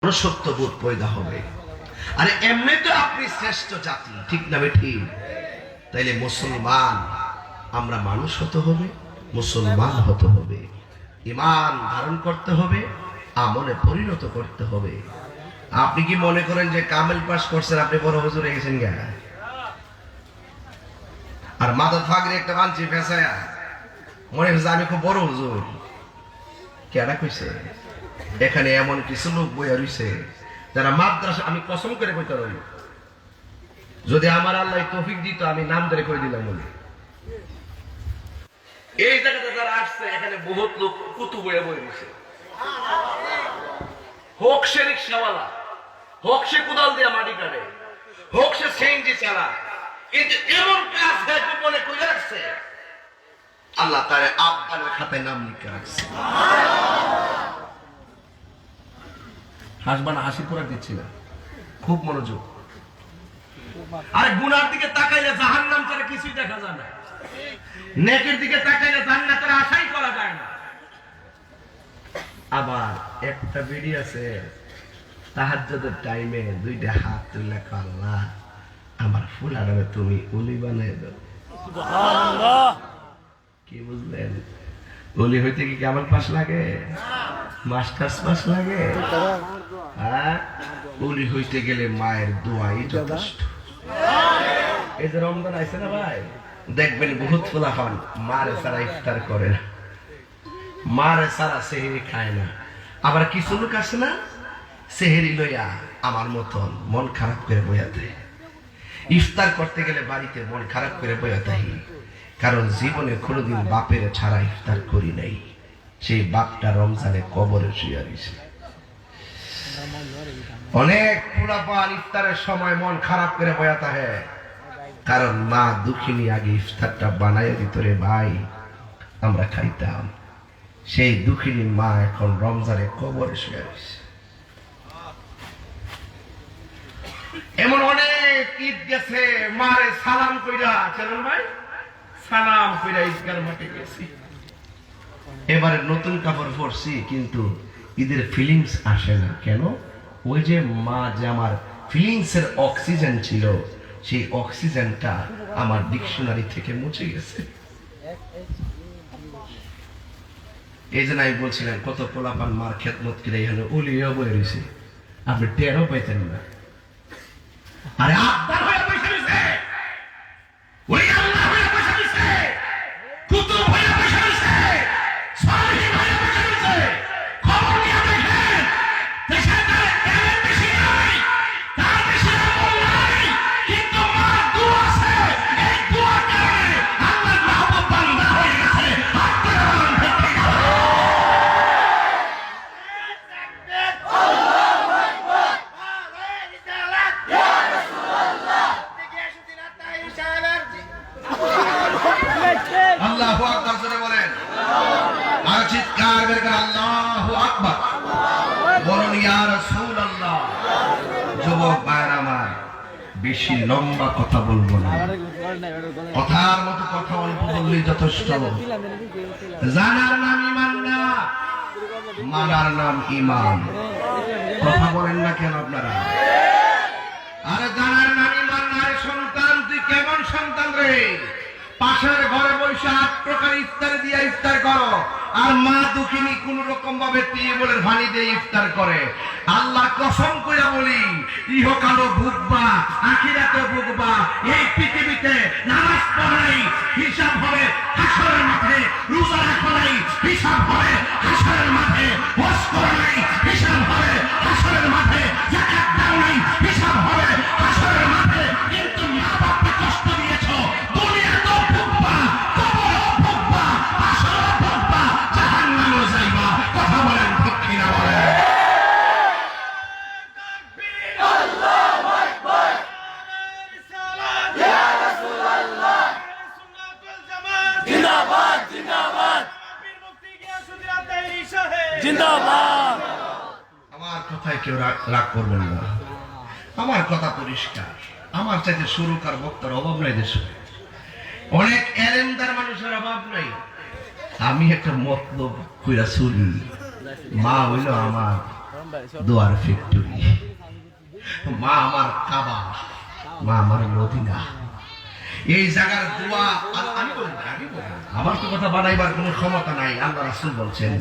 মনুষ্যত্ববোধ পয়দা হবে। আর এমনি তো আপনি শ্রেষ্ঠ জাতি, ঠিক না ঠিক? তাইলে মুসলমান আমরা মানুষ হতে হবে, মুসলমান হতে হবে, ঈমান ধারণ করতে হবে, আমলে পরিণত করতে হবে। আপনি কি মনে করেন যে কামেল পাস করছেন আপনি বড় হুজুর হয়ে গেছেন গা? আর মাথা ফাগরে একটা বাঞ্চি ফেসায়া মনে হচ্ছে আমি খুব বড় হুজুর। কেডা কইছে? এখানে এমন কিছু লোক বইয়া রইছে যারা মাদ্রাসা, আমি কসম করে কইতে পারি, যদি আমার আল্লাহ তৌফিক দিত আমি নাম ধরে করে দিলাম বলে। এই জায়গাতে যারা আসছে এখানে বহুত লোক কুতু বইয়া বই রইছে, হোক সে রিক্সাওয়ালা, হোক সে কোদাল দিয়ে মাটি কাটে, হোক সে সেনজি চালা, কিন্তু এমন কাজ গোপনে করে রাখছে আল্লাহ তার আব্বানের খাতায় নাম লিখে রাখছে। হাসবানা হাসি পড়া দিচ্ছি না, খুব মনোযোগ। আর গুনার দিকে তাকাইলে জাহান্নাম ছাড়া কিছুই দেখা যায় না, নেকের দিকে তাকাইলে জান্নাতের আশাই করা যায় না। আবার একটা বিড়ি আছে তাহাজ্জুদের টাইমে দুইটা হাত তুলে আল্লাহ আমার ফুলারে তুমি উলি বানাই দাও। সুবহানাল্লাহ। কি বুঝলেন? উলি হইতে কি কেমন পাস লাগে? মাস্টার্স পাস লাগে? হ্যাঁ, উলি হইতে গেলে মায়ের দোয়াই যথেষ্ট। এই যে রমজান আইছে না ভাই, দেখবেন বহুত ফুলা হন মারে সারা ইফতার করে না, মারে সারা সেহরি খায় না। আবার কিছু লোক আছে না সেহরি লইয়া আমার মতন মন খারাপ করে বইয়া দেয়, ইফতার করতে গেলে বাড়িতে মন খারাপ করে বইয়া থাকি, কারণ জীবনে কোনোদিন বাপের ছাড়া ইফতার করি নাই। সেই বাপটা রমজানে কবরে শুয়ে রয়েছে। অনেক পোলাপান ইফতারের সময় মন খারাপ করে বইয়া থাকে, কারণ মা দুঃখিনী আগে ইফতারটা বানাইয়া দিত রে ভাই, আমরা খাইতাম। সেই দুঃখিনী মা এখন রমজানে কবরে শুয়ে রয়েছে। এমন অনেক ঈদ গেছে মারে সালাম কইরা, চলুন ভাই সালাম কইরা ঈদগার মাঠে গেছি। এবারে নতুন কাপড় পরছি কিন্তু ঈদের ফিলিংস আসে না। কেন? ওই যে মা যে আমার ফিলিংস এর অক্সিজেন ছিল, সেই অক্সিজেনটা আমার ডিকশনারি থেকে মুছে গেছে। এই জন্য আমি বলছিলাম কত পোলাপান মার খেদমত করে এখানে উলিয়া বয়ে রয়েছে, আপনি টেরও পাইতেন না। আরে আব্বার হয়ে বসে রয়েছে, ওই আল্লাহ হয়ে বসে রয়েছে, কুতুব হয়ে বসে রয়েছে, সালিহিন হয়ে বসে রয়েছে। খবর নিয়ে দেখেন দেশের দ্বারা এমন বেশি নাই, তার বেশি আমল নাই, কিন্তু মার দোয়া আছে। এই দোয়া করে আল্লাহর মাহবুব বান্দা হয়ে গেছে। আপনারা বলেন ঠিক কিনা? আল্লাহু আকবার জোরে বলেন, আর চিৎকার বের করে আল্লাহু আকবার বলুন ইয়া রাসূলুল্লাহ। যুবক ভাইরা আমার, বেশি লম্বা কথা বলবো না, কথার মতো কথা অল্প বললেই যথেষ্ট। জানার নাম ঈমান না, মানার নাম ঈমান। কথা বলেন না কেন আপনারা? আরে জানার নাম ঈমান না। আরে সন্তান, তুই কেমন সন্তান রে? পাশের ঘরে বসে 8 প্রকার ইফতার দিয়ে ইফতার করো, আর মা দুঃখিনী কোন রকম ভাবে টিউবওয়েলের পানি দিয়ে ইফতার করে। আল্লাহ কসম করে বলি, ইহকালও ভুগবা, আখিরাতেও ভুগবা। এই পৃথিবীতে নামাজ পড়াই হিসাব হবে হাসরের মাঠে, রোজা রাখা নাই হিসাব হবে হাসরের মাঠে, হজ করা নাই হিসাব হবে হাসরের মাঠে, যাকাত দাও নাই হিসাব হবে হাসরের মাঠে। কিন্তু মা বাপকে কষ্ট দিয়েছো, দুনিয়াতেও ভুগবা, কবরেও ভুগবা, হাসরেও ভুগবা, জাহান্নামেও যাইবা। কথা বলেন ঠিক কিনা বলেন? আমার কথায় কেউ রাগ করবেন না, আমার কথা পরিষ্কার। আমার চাইতে শুরুকার বক্তার অভাব নাই দেশে, অনেক এলেমদার মানুষের অভাব নাই। আমি একটা মতলব কইরা চলি, মা হইল আমার দোয়ার ফ্যাক্টরি। মা আমার কাবা, মা আমার মদিনা। এই জায়গার দোয়া আমি বলি আমার তো কথা বানাইবার কোনো ক্ষমতা নাই। আল্লাহ রাসূল বলছেন,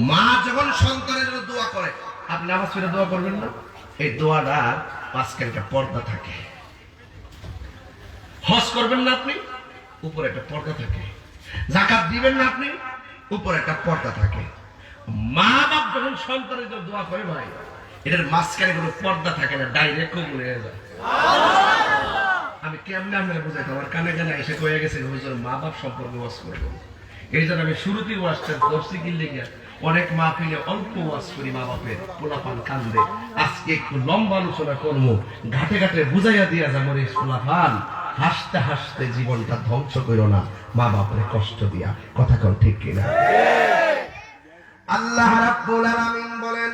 মা যখন সন্তানের জন্য দোয়া করে, আপনি নামাজ পড়ে দোয়া করবেন না? এই দোয়াটা মাঝখানে একটা পর্দা থাকে। হজ করবেন না আপনি, উপরে একটা পর্দা থাকে। যাকাত দিবেন না আপনি, উপরে একটা পর্দা থাকে। মা বাপ যখন সন্তানের জন্য দোয়া করে ভাই, এটার মাঝখানে কোনো পর্দা থাকে না, ডাইরেক্ট কবুল হয়ে যায়। আমি কেমনে আপনারা বুঝাইতে, আমার কানে কানে এসে কয়ে গেছে হুজুর মা বাপ সম্পর্কে ওয়াজ করবো। এই জন্য আমি শুরুতেই ওয়াজটা করছি কি লেগে, অনেক মাহফিলে অল্প ওয়াজ করি মা বাপের, পোলাপান কান্দে। আজকে একটু লম্বা আলোচনা করবো, ঘাটে ঘাটে বুঝাইয়া দিয়া যাবো রে পোলাপান, হাসতে হাসতে জীবনটা ধ্বংস করো না, মা বাপরে কষ্ট দিয়া। কথা কন ঠিক কিনা? আল্লাহ রাব্বুল আলামিন বলেন,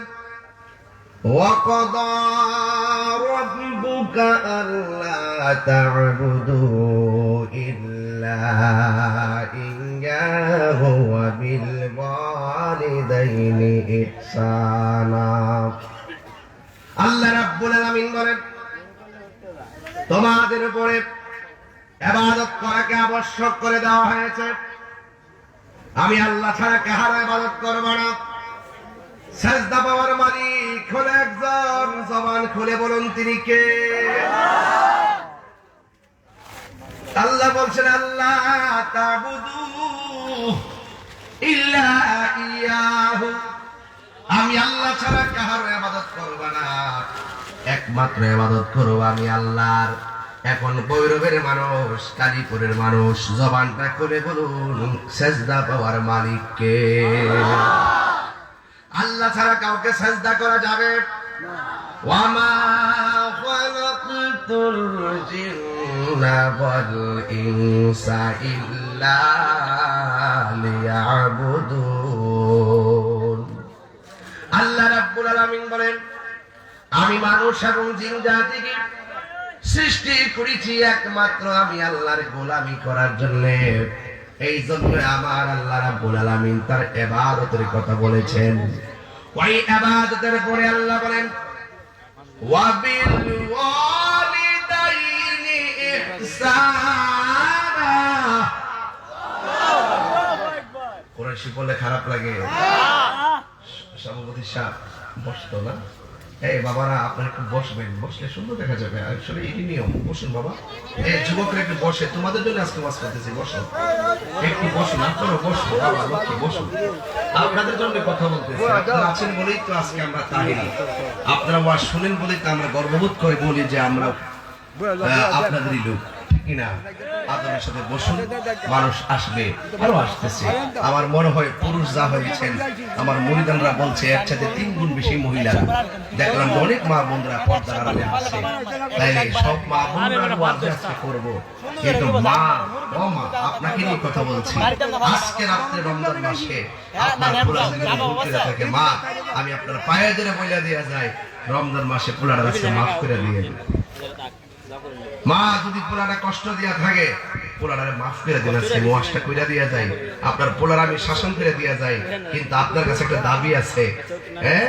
وَقَضَى رَبُّكَ أَلَّا تَعْبُدُوا إِلَّا إِيَّاهُ وَبِالْوَالِدَيْنِ إِحْسَانًا। আল্লাহ রাব্বুল আলামিন বলেন, তোমাদের উপরে ইবাদত করাকে আবশ্যক করে দেওয়া হয়েছে। আমি আল্লাহ ছাড়া কাহারও ইবাদত করব না। সাজদা পাওয়ার মালিক হলো একজন, জবান খুলে বলুন তিনি কে? আল্লাহ বলছেন, আল্লাহ তাবুদু ইল্লা ইয়াহু, আমি আল্লাহ ছাড়া কাহারও ইবাদত করব না, একমাত্র ইবাদত করব আমি আল্লাহর। এখন বৈরবের মানুষ, কালীপুরের মানুষ, জবানটা খুলে বলুন সাজদা পাওয়ার মালিক কে? আল্লাহ ছাড়া কাউকে সাজদা করা যাবে না। ওয়ামা খালাকতুল জিন্না ওয়াল ইনসা ইল্লা লিয়াবুদুন। আল্লাহ রাব্বুল আলামিন বলেন, আমি মানুষ এবং জিন জাতিকে সৃষ্টি করেছি একমাত্র আমি আল্লাহর গোলামি করার জন্য। এই জন্য আমার আল্লাহ রাব্বুল আলামিন তার ইবাদতের কথা বলেছেন। ওই ইবাদতের পরে আল্লাহ বলেন, ওয়াবিল ওয়ালিদাইনি ইহসানা। কোরআন বললে খারাপ লাগে? সভাপতি সাহেব বসতো না? এই বাবারা আপনারা একটু বসবেন, বসলে সুন্দর দেখা যাবে। আসলে এই নিয়ম, বসুন বাবা। এই যুবকরা একটু বসে, তোমাদের জন্য আজকে ওয়াজ করতেছি, বসো একটু, বসুন আপনারা, বসুন বাবা লক্ষ্মী, বসুন। আপনাদের জন্য কথা বলতেছি, আপনারা আছেন বলেই তো আজকে আমরা তাহিরি, আপনারা ওয়াজ শুনেন বলেই তো আমরা গর্ববোধ করে বলি যে আমরা আপনাদেরই লোক, ঠিক কিনা? আপনাদের সাথে বসুন, মানুষ আসবে, আরো আসতেছে। আমার মনে হয় পুরুষ যা হয়েছেন, আমার মুরিদানরা বলছে এর সাথে 3 গুণ বেশি মহিলা। দেখলাম অনেক মা বোনরা পর্দার আড়ালে আছে, তাই সব মা বোনরা ওয়াজ আজকে করব। কিন্তু মা, ও মা, আপনাকে নিয়ে কথা বলছি। আজকে রাতে রমজান মাসে আপনার পোলা যদি ভুলতে থাকে, মা আমি আপনার পায়ে ধরে বইলা দেয়া যায়, রমজান মাসে পোলাটা আজকে মাফ করে দিয়ে দিন। মা যদি পোলাটা কষ্ট দিয়া থাকে, পোলাটারে মাফ করে দিন, আজকে ওয়াজটা কইরা দিয়া যায়, আপনার পোলার আমি শাসন করে দিয়া যায়। কিন্তু আপনার কাছে একটা দাবি আছে, হ্যাঁ,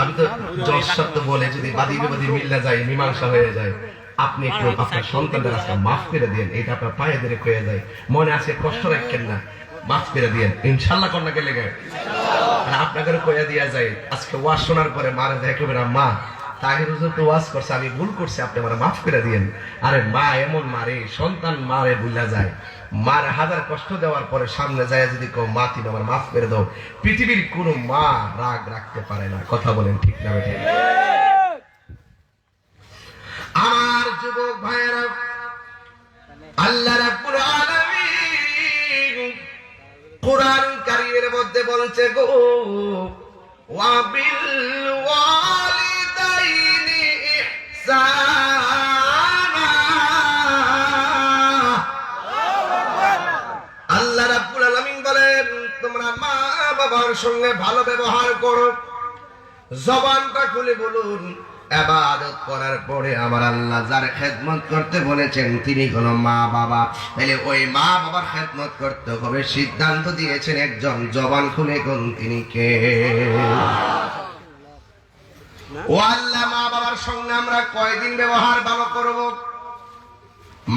আমি তো জজ শব্দ বলে যদি বাদী বিবাদী মিল্লা যায়, মীমাংসা হয়ে যায়, আপনি একটু আপনার সন্তানদের আজকে মাফ করে দিন। এটা আপনার পায়ে ধরে কয়ে যায়, মনে আছে কষ্ট রাখেন না, মাফ করে দিন ইনশাল্লাহ। কন্যাকে লেগে আপনাকে কয়ে দিয়া যায়, আজকে ওয়াজ শোনার পরে মারে দেখবে না, মা তাহির হুজুর তো ওয়াজ করছে, আমি ভুল করছি, আপনি আমার মাফ করে দিয়েন। আরে মা এমন মারে, সন্তান মারে ভুলা যায়, মার হাজার কষ্ট দেওয়ার পরে সামনে যায় যদি কেউ মা তুমি আমার মাফ করে দাও, পৃথিবীর কোন মা রাগ রাখতে পারে না। কথা বলেন ঠিক না বেঠিক? আমার যুবক ভাইয়েরা, আল্লাহ রাব্বুল আলামিন কোরআন কারীমের মধ্যে বলছে গো, ওয়াবিল ওয়ালিদাইনি ইহসানা। আল্লাহ রাব্বুল আলামিন বলেন, তোমরা মা বাবার সঙ্গে ভালো ব্যবহার করো। জবানটা খুলে বলুন, ইবাদত করার পরে আমার আল্লাহ যার খেদমত করতে বলেছেন তিনি হলো মা বাবা। তাহলে ওই মা বাবার খেদমত করতে হবে, সিদ্ধান্ত দিয়েছেন একজন, জবান খুলে কোন তিনি কে? ও আল্লাহ, মা বাবার সঙ্গে আমরা কয়দিন ব্যবহার ভালো করব?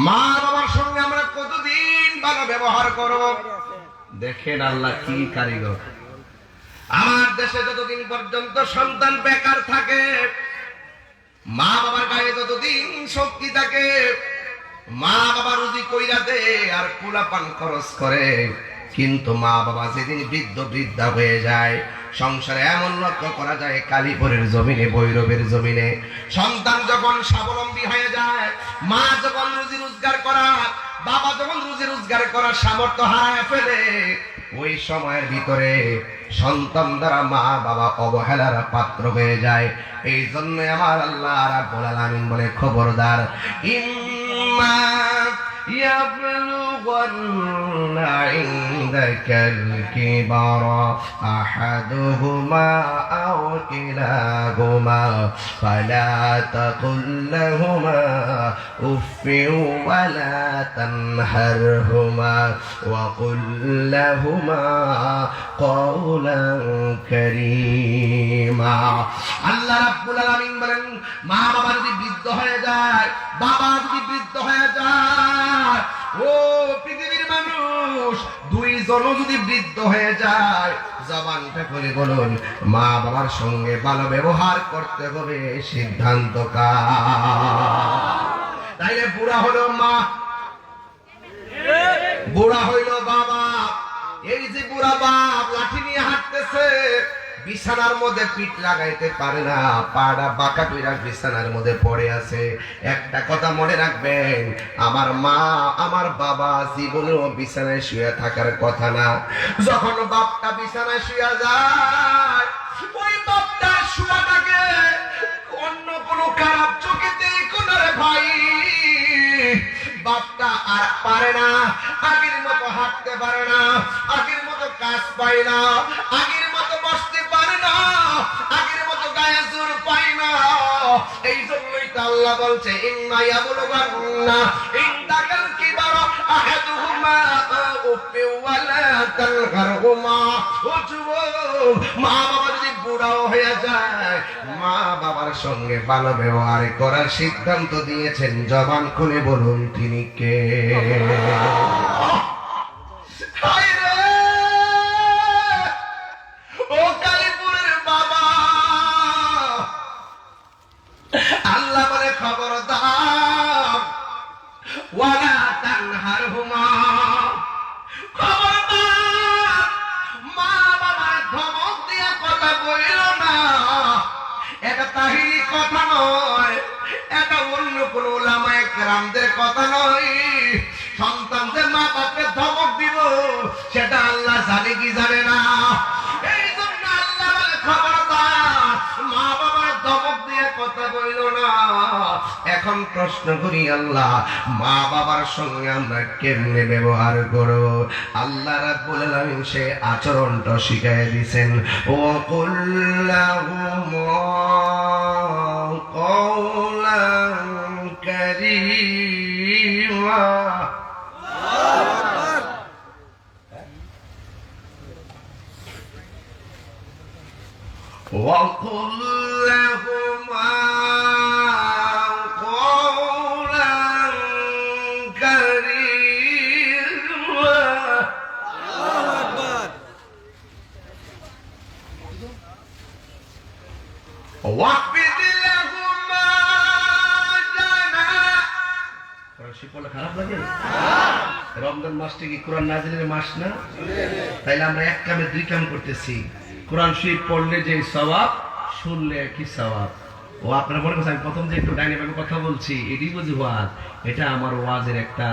মা বাবার সঙ্গে আমরা কতদিন ভালো ব্যবহার করব? দেখেন আল্লাহ কি কারিগর। আমার দেশে যতদিন পর্যন্ত সন্তান বেকার থাকে, মা বাবার গায়ে যতদিন শক্তি থাকে, মা বাবা রুজি কইরা দে আর পোলাপান খরচ করে। কিন্তু মা বাবা যেদিন বৃদ্ধ বৃদ্ধা হয়ে যায়, সংসারে এমন লক্ষ্য করা যায় কালীপুরের জমিনে, ভৈরবের জমিনে সন্তান যখন স্বাবলম্বী হয়ে যায়, মা যখন রুজি রোজগার করা, বাবা যখন রুজি রোজগার করার সামর্থ্য হারায় ফেলে, ওই সময়ের ভিতরে সন্তান দ্বারা মা বাবা অবহেলার পাত্র হয়ে যায়। এই জন্য আমার আল্লাহ রাব্বুল আলামিন বলে, খবরদার, ইম্মা يبلغن عندك الكبر أحدهما أو كلاهما فلا تقل لهما أف ولا تنهرهما وقل لهما قولا كريما। আল্লাহ রাব্বুল আলামিন বলেন, মা বাবা যদি বৃদ্ধ হয়ে যায়, বাবা যদি বৃদ্ধ হয়ে যায়, ও পৃথিবীর মানুষ, দুইজন যদি বৃদ্ধ হয়ে যায়, জবানটা খুলে বলুন, মা বাবার সঙ্গে ভালো ব্যবহার করতে হবে, সিদ্ধান্ত কার? তাইলে বুড়া হলো মা, বুড়া হইল বাবা। এই যে বুড়া বাপ লাঠি নিয়ে হাঁটতেছে, বিছানার মধ্যে পিঠ লাগাইতে পারে না, পাড়া বাঁকা কইরা বিছানার মধ্যে পড়ে আছে। একটা কথা মনে রাখবেন, আমার মা আমার বাবা জীবনেও বিছানায় শুয়ে থাকার কথা না। যখন বাপটা বিছানায় শুয়ে যায়, ওই বাপটা শুয়াটাকে অন্য কোনো খারাপ চোখে দেখো না রে ভাই। বাপটা আর পারে না, আগের মতো হাঁটতে পারে না, আগের মতো কাজ পায় না, আগের মতো বসতে পারে না, আগের মতো গায়ে জোর পায় না। এই জন্যই তো আল্লাহ বলছে, ইন্না ইয়াবলুগান্না ইনদাকাল কিবারা আহাদুহুমা উফি ওয়ালা তানহারহুমা। ও যুবক, মা বাবা যদি বুড়াও হয়ে যায়, মা বাবার সঙ্গে ভালো ব্যবহার করার সিদ্ধান্ত দিয়েছেন। জবান খুলে বলুন, তিনি কে? ও কালীপুরের বাবা, আল্লাহ বলে, খবরদার, ওয়ালা তানহারহুমা, খবরদার, মা বাবার ধমক দিয়ে কথা বইল না। এটা তাহিরি কথা নয়, এটা অন্য কোন উলামায়ে কেরামদের কথা নয়। সন্তান যে মা বাপকে ধমক দিব, সেটা আল্লাহ জানে কি জানে না? এই জন্য আল্লাহ বলে, খবরদার, মা বাবার ধমক দিয়ে কথা বইল না। এখন প্রশ্ন করি, আল্লাহ, মা বাবার সঙ্গে আমরা কেমনে ব্যবহার করব? আল্লাহ রাব্বুল আলামিন সে আচরণটা শিখাই দিয়েছেন। ও কুল্লাহুমা কওলান কারীমা। وقل لهما قولا كريما। واخفض لهما جناح। পড়লে খারাপ লাগে? রমজান মাসটা কি কোরআন নাজিলের মাস না? তাইলে আমরা এক কামে দুই কাম করতেছি। কোরআন শরীফ পড়লে যে সওয়াব, শুনলে কি সওয়াব। ও আপনারা মনে করছেন আমি প্রথম যে একটু ডাইনে বামে কথা বলছি, এটাই বুঝি ওয়াজ। এটা আমার ওয়াজের একটা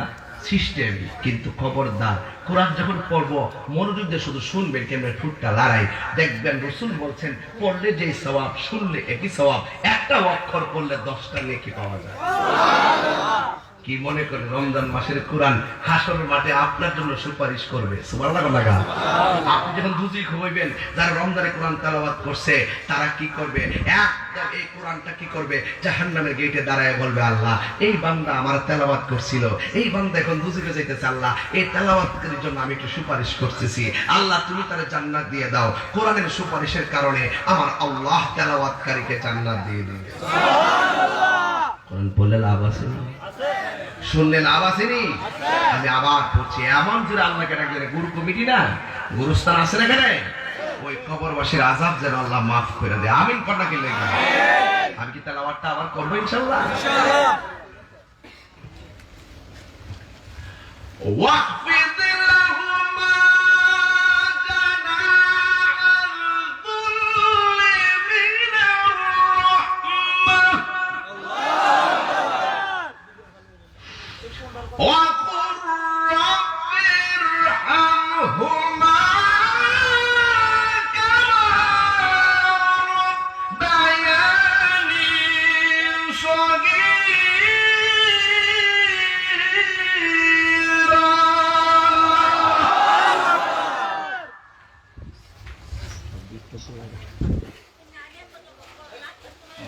সিস্টেম। কিন্তু খবরদার, কোরআন যখন পড়বো মনোযোগ দিয়ে শুধু শুনবেন, কেমন ঠোঁটটা লড়াই। দেখবেন রাসূল বলছেন, পড়লে যে সওয়াব, শুনলে একই সওয়াব। একটা অক্ষর পড়লে 10টা নেকি পাওয়া যায়। কি মনে করে রমজান মাসের কোরআন হাসর মাঠে আপনার জন্য সুপারিশ করবে? সুবহানাল্লাহ। আপনি যখন দুজি ঘুমাইবেন, যারা রমজানে কোরআন তেলাওয়াত করছে তারা কি করবে? একদম এই কোরআনটা কি করবে? জাহান্নামের গেটে দাঁড়ায় বলবে, আল্লাহ এই বান্দা আমার তেলাওয়াত করছিল, এই বান্দা এখন দুজিতে যাইতেছে, আল্লাহ এই তেলাওয়াতের জন্য আমি একটু সুপারিশ করতেছি, আল্লাহ তুমি তারে জান্নাত দিয়ে দাও। কোরআনের সুপারিশের কারণে আমার আল্লাহ তেলাওয়াতকারীকে জান্নাত দিয়ে দিবে। কোরআন বললে লাভ আছে না? শুনলে লাভ আসেনি? আমি আবার বলছি, এমন জোরে আল্লাহকে ডাকলে গুরু কমিটি না, গুরুস্থান আছে না এখানে, ওই কবরবাসীর আযাব যেন আল্লাহ মাফ করে দেয়। আমিন কর না কি লাগে? আমি কি তেলাওয়াতটা আবার করবো ইনশাআল্লাহ? ওয়াকফিদ লাহুমা وقل رب ارحمهما كما ربياني صغيرا।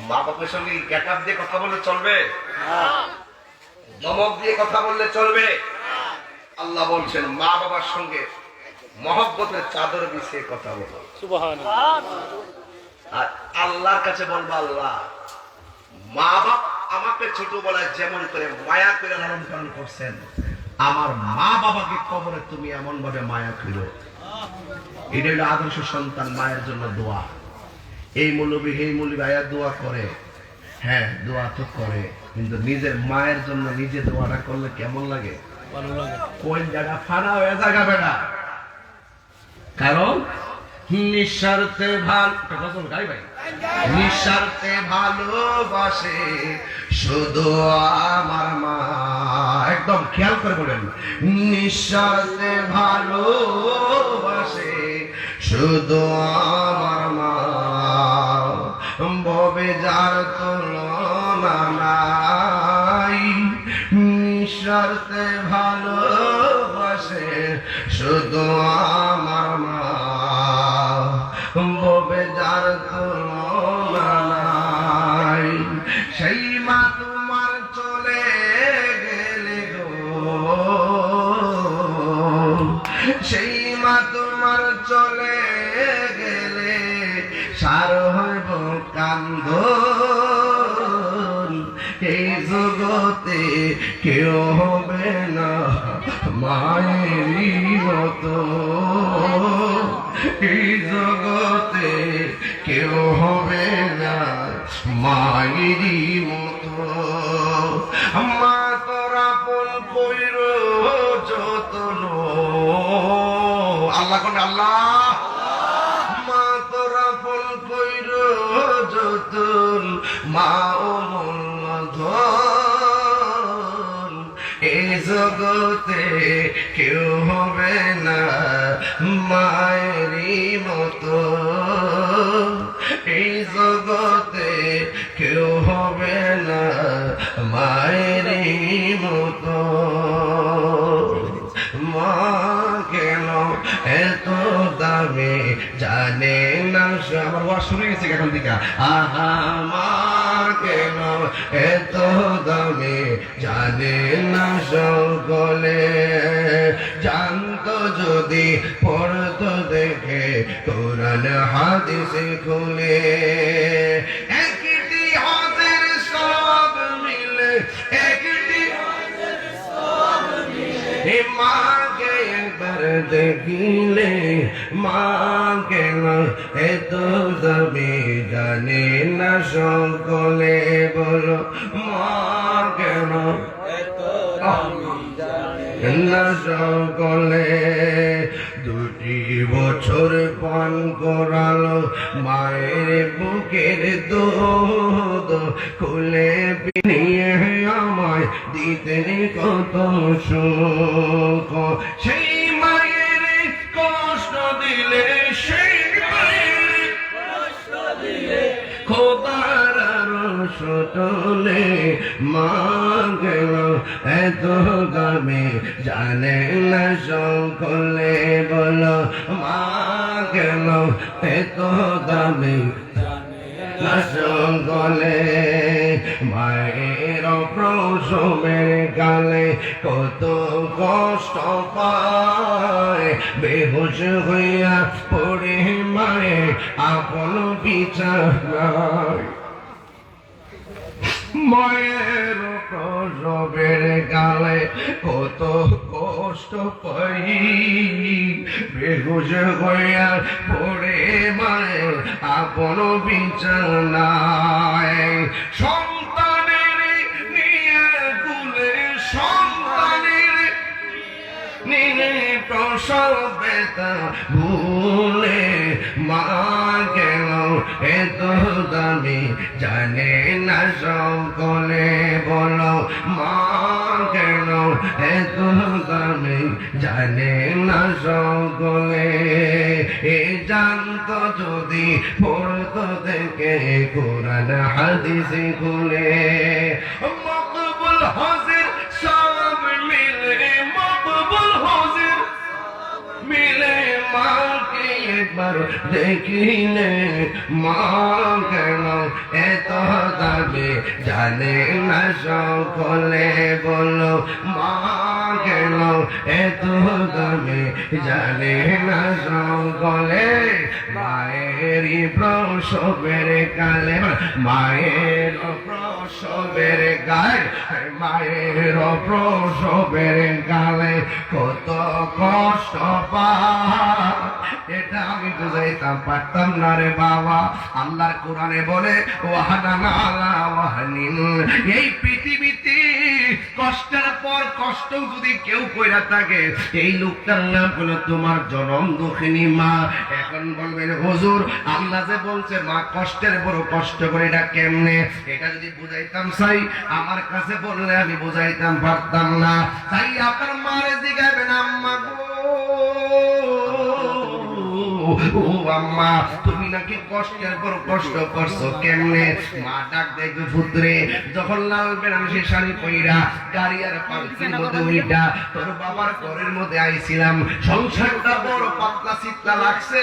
মা বাবার সঙ্গে গেটআপ দিয়ে কথা বলে চলবে? ধমক দিয়ে কথা বললে চলবে? আল্লাহ বলছেন মা বাবার সঙ্গে মহব্বতের চাদর বিছিয়ে কথা বলো। সুবহানাল্লাহ। আর আল্লাহর কাছে বলবো, আল্লাহ মা বাপ আমাকে ছোটবেলায় যেমন করে মায়া করে লালন পালন করছেন, আমার মা বাবাকে কবরে তুমি এমন ভাবে মায়া করো। এটা হলো আদর্শ সন্তান মায়ের জন্য দোয়া। এই মৌলবী আয়া দোয়া করে, হ্যাঁ দোয়া তো করে, কিন্তু নিজের মায়ের জন্য নিজে দোয়াটা করলে কেমন লাগে? কোন জায়গা ফানা হয়ে যাবে না। কারণ নিঃস্বার্থে নিঃস্বার্থে ভালোবাসে শুধু আমার মা। একদম খেয়াল করে বলেন, নিঃস্বার্থে ভালোবাসে শুধু আমার মা। ববে যার তুলনা নাই, নিঃস্বার্থে ভালোবাসে শুধু আমার মা। ববে যার তুলনা নাই, সেই মা তোমার চলে গেলে গো, সেই মা তোমার চলে গেলে সার হইব কান্দন। এই জগতে কেউ হবে না মায়েরই মতো, এই জগতে কেউ হবে না মায়েরই মতো। মা তোরা পন কইর যতন, আল্লাহ কোন আল্লাহ, মা তোরা পন কইর যতন, মা ও ধন। এই জগতে কেউ হবে না মায়েরই মতো, এই জগতে কেউ হবে না মায়েরই মতো। মা কেন এত দামি জানে না, আমার ওয়াজ শুরু গেছে এখন থেকে। আহা মা কেন এত দামি জানে না সকলে, জানতো যদি পড়তো দেখে কোরআন হাদিস খুলে। একটি হাতের সব মিলে, একটি মাকে একবার দেখিলে, মা কেন এত দামি জানে না সকলে। বলো মা কেন এত দামি জানে না সকলে। দুটি বছর পান করালো মায়ের বুকের দুধ, খুলে পিনিয়ে আমায় দিতেন কত সুখ। সেই মায়ের কষ্ট দিলে, সেই মায়ের কষ্ট দিলে খোদার সুতলে মা গেল এত দামি জানে না সকলে বলো মা গেল এত দামি না সকলে মায়ের প্রসবের কালে কত কষ্ট পায় বেহুশ হইয়া পড়ে মায়ে আপন বিছানায় মায়ের প্রসবের কালে কত কষ্ট পাই বেহুশ হইয়া পড়ে মায়ের আপন বিছানায় সন্তানের নিয়ে কুলে সন্তানের নিলে প্রসব ব্যথা ভুলে মা গেল এত দামি জানে না সকলে বলো মা গেল এত দামি জানে না সকলে এ জানতো যদি পড়তো থেকে কোরআন হাদিস খুলে মকবুল হাজির সব মিলে মকবুল হাজির মিলে মাকে একবার দেখিলে মা কেন এত দাবি জানে না সকলে বলো মা কেন এত দাবি জানে না সকলে মায়েরই প্রসবের কালে মায়ের প্রসবের গায়ে মায়ের প্রসবের গালে কত কষ্ট এটা আমি বুঝাইতাম পারতাম না রে বাবা আল্লাহর কোরআনে বলে ওয়াহানানা আলা ওয়াহানিন এই পৃথিবীতে কষ্টের পর কষ্ট যদি কেউ কইরা থাকে এই লোকটার নাম হলো তোমার জনম দুঃখিনী মা এখন বলবেন হুজুর আল্লাহ যে বলছে মা কষ্টের বড় কষ্ট করে এটা কেমনে এটা যদি বুঝাইতাম চাই আমার কাছে বললে আমি বুঝাইতাম পারতাম না তাই আপনার মারে জিগাবেন আম্মা গো ও আম্মা তুমি নাকি কষ্টের পর কষ্ট করছো কেমনে মা ডাক দেখবে পুত্রে যখন লাল বেনারসি শাড়ি পইরা গাড়ি আর পালকির মধ্যে উইটা তোর বাবার ঘরের মধ্যে আইছিলাম সংসারটা বড় পাতলা চিত্লা লাগছে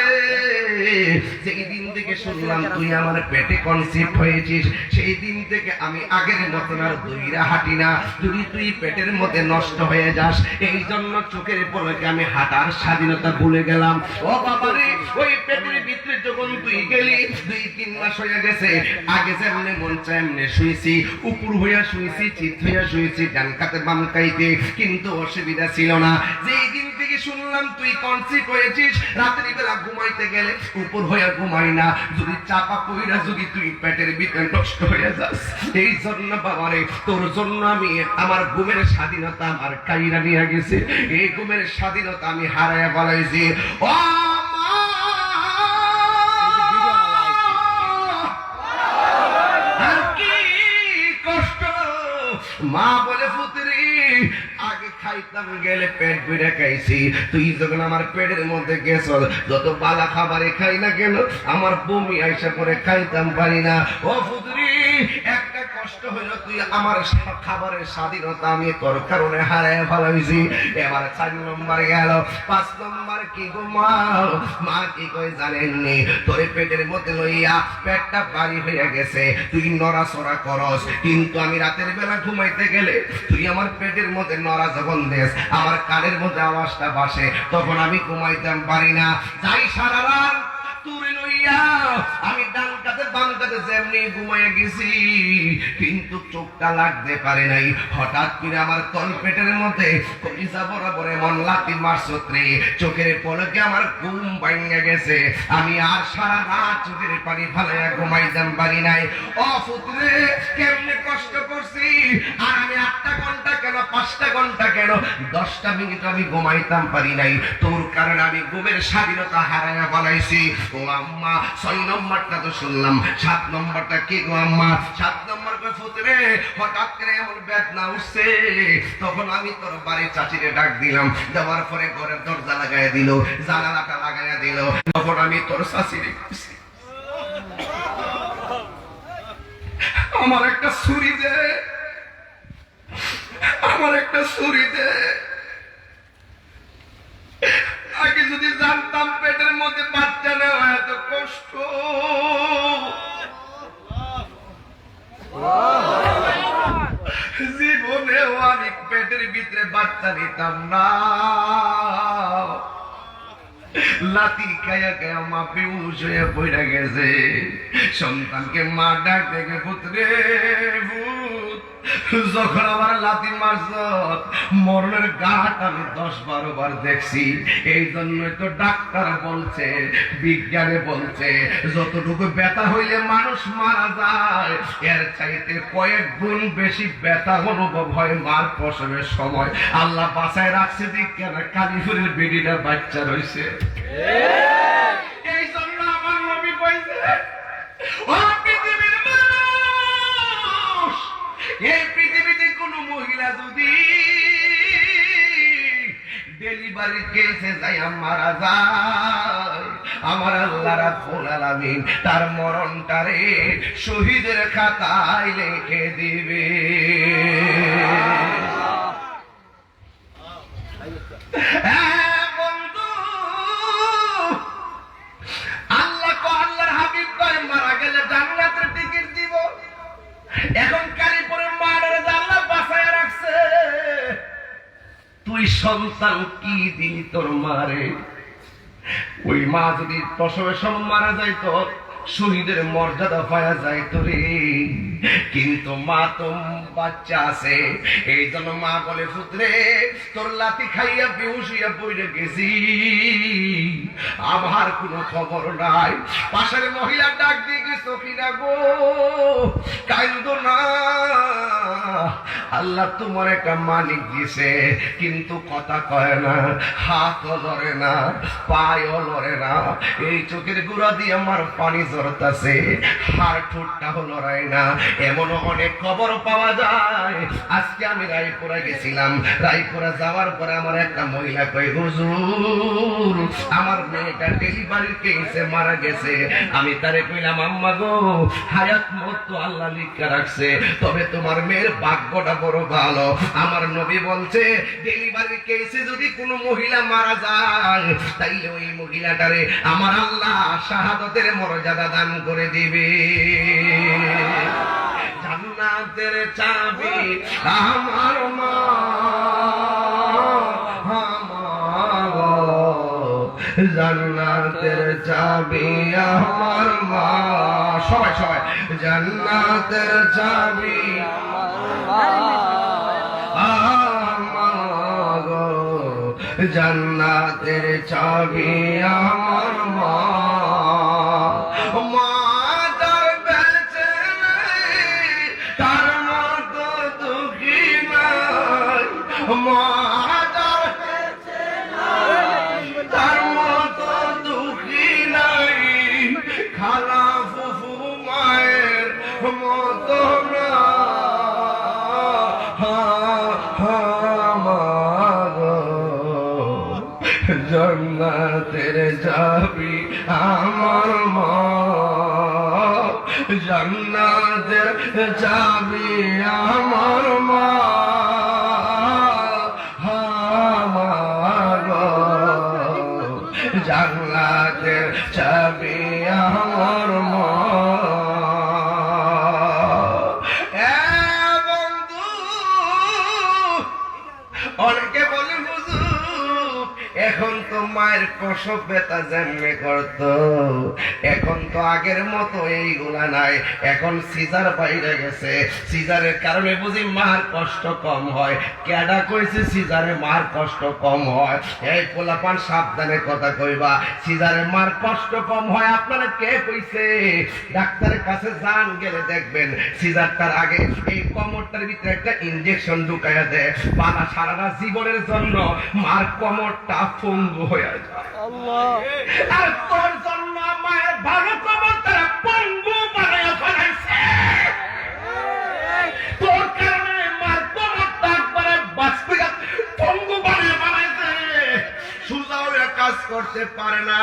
সেই দিন থেকে শুনলাম তুই আমার পেটে কনসিভ হয়েছিস সেই দিন থেকে আমি আগের মতন আর দইরা হাঁটি না যদি তুই পেটের মধ্যে নষ্ট হয়ে যাস এই জন্য চোখের পলকে আমি হাঁটার স্বাধীনতা ভুলে গেলাম ও বাবারে ওই পেটের ভিতরে যখন তুই গেলি 2-3 মাস হয়ে গেছে আগে যেমনে মন চায় এমনি শুয়েছি উপর হইয়া শুয়েছি চিত হইয়া শুয়েছি ডান কাতে বাম কাইতে কিন্তু অসুবিধা ছিল না যেই দিন থেকে শুনলাম তুই কনসিভ হয়েছিস রাতের বেলা ঘুমাইতে গেলে উপর হইয়া ঘুমাই না যদি চাপা পইরা যদি তুই পেটের ভিতরে নষ্ট হয়ে যাস এই জন্য বাবারে তোর জন্য আমি আমার ঘুমের স্বাধীনতা আমার কাইরা নিয়ে গেছে এই ঘুমের স্বাধীনতা আমি হারায়া ফেলাইছি ও মা বলে পুত্রী আগে খাইতাম গেলে পেট ভরে খাইছি তুই যখন আমার পেটের মধ্যে গেছ যত বালা খাবারে খাই না কেন আমার বমি আইসা করে খাইতাম পারি না ও পুত্রী একটা কষ্ট হইল তুই আমার খাবারের স্বাধীনতা আমি তোর কারণে হারায় ফেলাইছি এবার 4 নম্বর গেল 5 নম্বর কি গো মা কি কই জানেননি তোর পেটের মধ্যে লইয়া পেটটা ভারী হয়ে গেছে তুই নড়াচড়া করস কিন্তু আমি রাতের বেলা ঘুমাইতে গেলে তুই আমার পেটের মধ্যে নড়া যখন দেস আমার কানের মধ্যে আওয়াজটা বাসে তখন আমি ঘুমাইতাম পারি না যাই সারা রাত তুই লইয়া আমি ডান কাতে বাম কাতে যেমনি ঘুমাইয়া গেছি কিন্তু চোখটা লাগতে পারে নাই হঠাৎ করে আমার তল পেটের মধ্যে কলিজা বরাবর এমন লাথি মারছত্রে চোখের পলকে আমার ঘুম ভাঙে গেছে আমি আর সারা রাত চোখের পানি ফালাইয়া ঘুমাইতাম পারি নাই ও পুত্রে কেমনে কষ্ট করছি আর আমি 8 ঘন্টা কেন 5 ঘন্টা কেন 10 মিনিট আমি ঘুমাইতাম পারি নাই তোর কারণে আমি ঘুমের স্বাধীনতা হারাইয়া ফেলাইছি ও আম্মা 6 নম্বরটা তো শুনলাম 7 নম্বরটা কি গো আম্মা 7 নম্বর কই পুত্রে হঠাৎ করে এমন বেদনা উঠছে তখন আমি তোর বাড়ির চাচিরে ডাক দিলাম দেওয়ার পরে ঘরের দরজা লাগাইয়া দিল জানালাটা লাগাইয়া দিল তখন আমি তোর চাচিরে কইছি ও আমার একটা ছুরি দে, আমার একটা ছুরি দে। আগে যদি জানতাম পেটের মধ্যে বাচ্চা নেওয়া এত কষ্ট, জীবনেও আমি পেটের ভিতরে বাচ্চা নিতাম না। লাতি খায়া খায়া মা বেহুশ হয়ে পড়ে গেছে। সন্তানকে মা ডাক দেখে, পুত্রে ভূত, যখন আমার লাতি মারছ মরণের ঘাট আমি 10-12 বার দেখছি। এই জন্যই তো ডাক্তার বলছে, বিজ্ঞানে বলছে, যতটুকু ব্যথা হইলে মানুষ মারা যায় এর চাইতে কয়েক গুণ বেশি ব্যথা অনুভব হয় মার প্রসবের সময়। আল্লাহ বাঁচায় রাখছে দিক কেন কালীপুরের বেডিটা বাচ্চা রয়েছে। এই জন্য আমার নবী কইছে, ও পৃথিবীর মানুষ, এই পৃথিবীতে কোন মহিলা যদি ডেলিভারি কেসে যায় মারা যায়, আমার আল্লাহ রাব্বুল আলামিন তার মরণটারে শহীদের খাতায় লিখে দিবে। আল্লাহর হাবিব কয় মারা গেলে জান্নাতের টিকিট দিব। এখন কালীপুরের মায়ের আল্লাহ বাঁচায় রাখছে। তুই সন্তান কি দিলি তোর মারে? ওই মা যদি প্রসবের সময় মারা যাইতো শহীদের মর্যাদা পাওয়া যাইতো রে। কিন্তু মা তো বাচ্চা আছে, এই জন্য মা বলে, পুত্রে তোর লাতি খাইয়া বেহুশ হইয়া পড়ে গেছি, আমার কোনো খবর নাই। পাশের মহিলা ডাক দিয়ে গেছে, সখিনা গো কাইন্দো না, আল্লাহ তোমার একটা মালিক দিছে, কিন্তু কথা কয় না, হাতও লড়ে না, পায়ও লড়ে না, এই চোখের গুড়া দিয়ে আমার পানি জড়তাছে, হাড় ঠোঁটটাও লড়ায় না। এমন অনেক খবর পাওয়া যায়। আজকে আমি রায়পুরা গেছিলাম, রায়পুরা যাওয়ার পরে আমার একটা মহিলা কই, হুজুর আমার মেয়েটা ডেলিভারি কেসে মারা গেছে। আমি তারে কইলাম, আম্মা গো হায়াত মত তো আল্লাহ লিখে রাখছে, তবে তোমার মেয়ের ভাগ্যটা বড় ভালো। আমার নবী বলছে ডেলিভারি কেসে যদি কোনো মহিলা মারা যায় তাইলে ওই মহিলাটারে আমার আল্লাহ শাহাদাতের মর্যাদা দান করে দিবে। জান্নাতের চাবি আমার মা, জান্নাতের চাবি আমার মা। সবাই সবাই, জান্নাতের চাবি আমার গো, জান্নাতের চাবি আমার মা। মা তার বেঁচে নেই, তার মতো দুঃখী নাই। মা তার বেঁচে নাই, তার মতো দুঃখী নাই। খালা ফুফু মায়ের মতো না। জান্নাতের চাবি আমার মা, জান্নাতের চাবি আমার মা। জান্নাতের চাবি আমার মা। অনেকে বলে, হুজুর এখন তো মায়ের প্রসব ব্যথা যেমনি করত, এখন তো আগের মতো এইগুলা নাই, এখন সিজার বাইরে গেছে, সিজারের কারণে বুঝি মার কষ্ট কম হয়। কেডা কইছে সিজারে মার কষ্ট কম হয়? এই পোলাপান সাবধানে কথা কইবা, সিজারে মার কষ্ট কম হয় আপনারা কে কইছে? ডাক্তারের কাছে যান, গেলে দেখবেন সিজারটার আগে এই কোমরটার ভিতরে একটা ইনজেকশন ঢুকাইয়া দেয়, বানা সারাটা জীবনের জন্য মার কোমরটা পঙ্গু হয়ে যায়। আর তোর জন্য মায়ের ভালো কোমর তারা পঙ্গু বানাইয়া ফেলাইছে। তোর কারণে মার কোমরটা একবারে বাঁচতে পঙ্গু বানাইয়া বানাইছে, সুজা হয়ে কাজ করতে পারে না।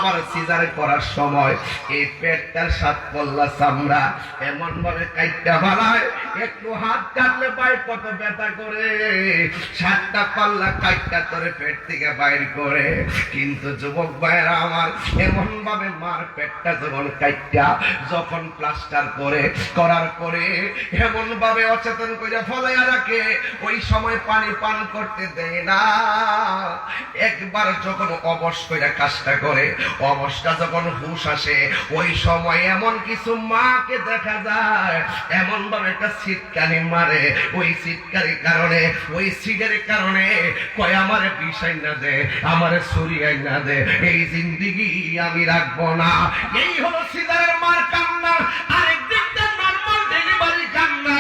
আবার সিজার করার সময় এই পেটটার 7 পল্লা চামড়া এমন ভাবে কাইটটা বাড়ায়, একটু হাত কাটলে পায় কত ব্যথা করে, 7টা পাল্লা কাইটটা করে পেট থেকে বাইর করে। কিন্তু যুবক ভাইরা আমার, এমন ভাবে মার পেটটা যখন কাইটটা যখন প্লাস্টার করার পরে এমন ভাবে অচেতন করে ফলাইয়া রাখে, ওই সময় পানি পান করতে দেয় না। একবার যখন অবশ করে কাজটা করে, অবশটা যখন হুঁশ আসে, ওই সময় এমন কিছু মাকে দেখা যায় এমন ভাবে একটা চিৎকারি মারে, ওই চিৎকারির কারণে, ওই সিটের কারণে কয় আমারে বিষাই না দে, আমারে সরিয়াই না দে, এই জিন্দিগি আমি রাখবো না। এই হলো সিজারের মার কান্না। আরেক দিকটা নরমাল ডেলিভারি কান্না।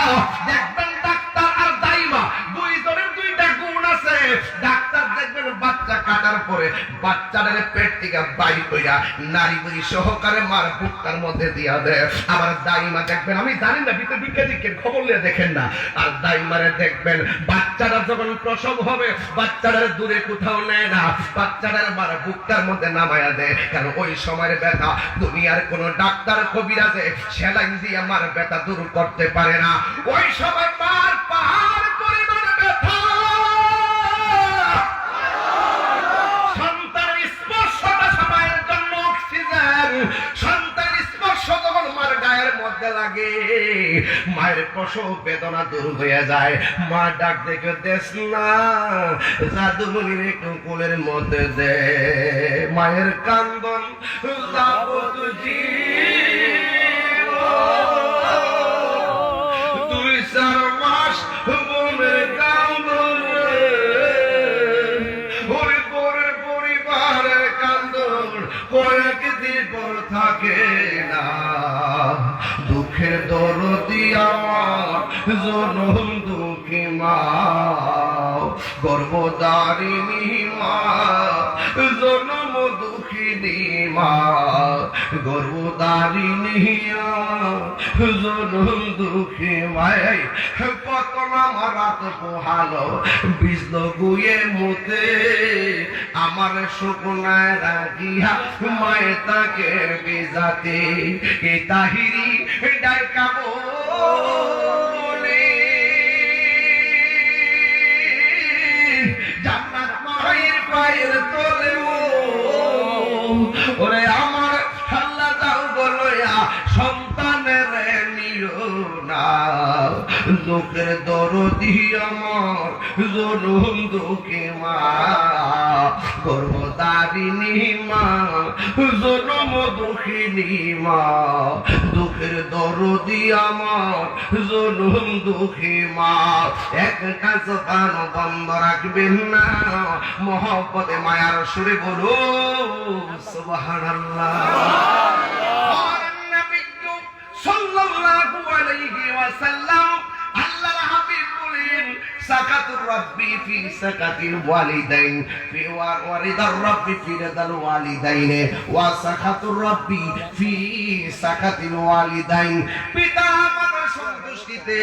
দেখবেন ডাক্তার আর দাইমা দুইজনের দুইটা গুণ আছে। ডাক্তার দেখবেন বাচ্চা কাটার পরে বাচ্চাদের পেট থেকে বাইর কইরা নারী বুড়ি সহকারে মার বুকটার মধ্যে দিয়া দেয়। আবার দাইমা দেখবেন, আমি জানি না ভিতরে ঢুকে দিকে খবর নিয়ে দেখেন না, আর দাইমারে দেখবেন বাচ্চারা যখন প্রসব হবে বাচ্চাদের দূরে কোথাও নেয় না, বাচ্চাদের মার বুকটার মধ্যে নামায়া দেয়। কারণ ওই সময়ের ব্যথা দুনিয়ার কোন ডাক্তার কবিরাজে সেলাইন দিয়ে মার ব্যথা দূর করতে পারে না। ওই সময় মার পাহাড় পরিমাণ ব্যথা। সন্তানের স্পর্শটা সময়ের জন্য অক্সিজেন। সন্তানের স্পর্শ যখন মার গায়ের মধ্যে লাগে, মায়ের প্রসব বেদনা দূর হয়ে যায়। মা ডাক দেখে দেশ না, জাদুমণির একটু কোলের মধ্যে দে। মায়ের কান্দন যাবত জীবন, 2-4 মাস বোনের কান্দন রে, ওরে পরের পরিবারের কান্দন কয়েকদিন পর থাকে না। দুঃখের দরদি আমার জনম দুঃখী মা, গর্ভধারিণী মা, জনম দুঃখিনী মা, গর্ভধারিণী জনম দুঃখী মাই। কত আমার রাত পোহালো বিজল গুয়ে মুতে, আমার শুকনায় রাখিয়া মায়ে তাকে বেজাতে। এ তাহিরি ডাইকাবো জান্নাত মায়ের পায়ের তলে, ওরে আমার আল্লাহ যাও বলয়া সন্তানের নিও না। লোকের দরদি আমার জনম দুঃখী মা, গর্ভধারিণী মা, জনম দুঃখিনী মা। দুঃখের দরদি আমার জনম দুঃখী মা। একটা জবান বন্ধ রাখবেন না, মহব্বতে মায়ার সুরে বলো সুবহানাল্লাহ। সাল্লাল্লাহু আলাইহি ওয়াসাল্লাম, আল্লাহর হাবিব বলেন, সাকাতুর রাব্বি ফি সাকাতিল ওয়ালিদাইন, ফি ওয়ারিদার রাব্বি ফি রিদাল ওয়ালিদাইন, ওয়া সাকাতুর রাব্বি ফি সাকাতিল ওয়ালিদাইন। পিতা মাতার সন্তুষ্টিতে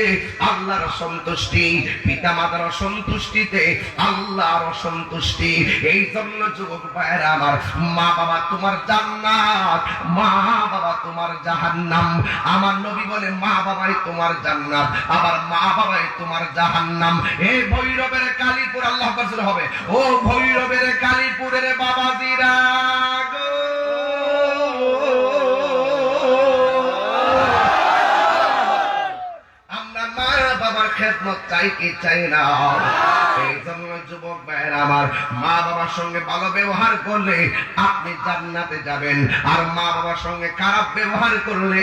আল্লাহর সন্তুষ্টি, পিতা মাতার সন্তুষ্টিতে আল্লাহর সন্তুষ্টি। এই জন্য যুবক ভাইরা আমার, মা বাবা তোমার জান্নাত, মা বাবা তোমার জাহান্নাম। আমার নবী বলে মা বাবাই তোমার জান্নাত, আবার মা বাবাই তোমার জাহান্নাম। এই ভৈরবের কালীপুর, আল্লাহ আকবার হবে, ও ভৈরবের কালীপুরের বাবাজিরা গো, আমরা মা বাবার খেদমত চাই কি চাই না? এই জন্য যুবক ভাইরা আমার, মা বাবার সঙ্গে ভালো ব্যবহার করলে আপনি জান্নাতে যাবেন, আর মা বাবার সঙ্গে খারাপ ব্যবহার করলে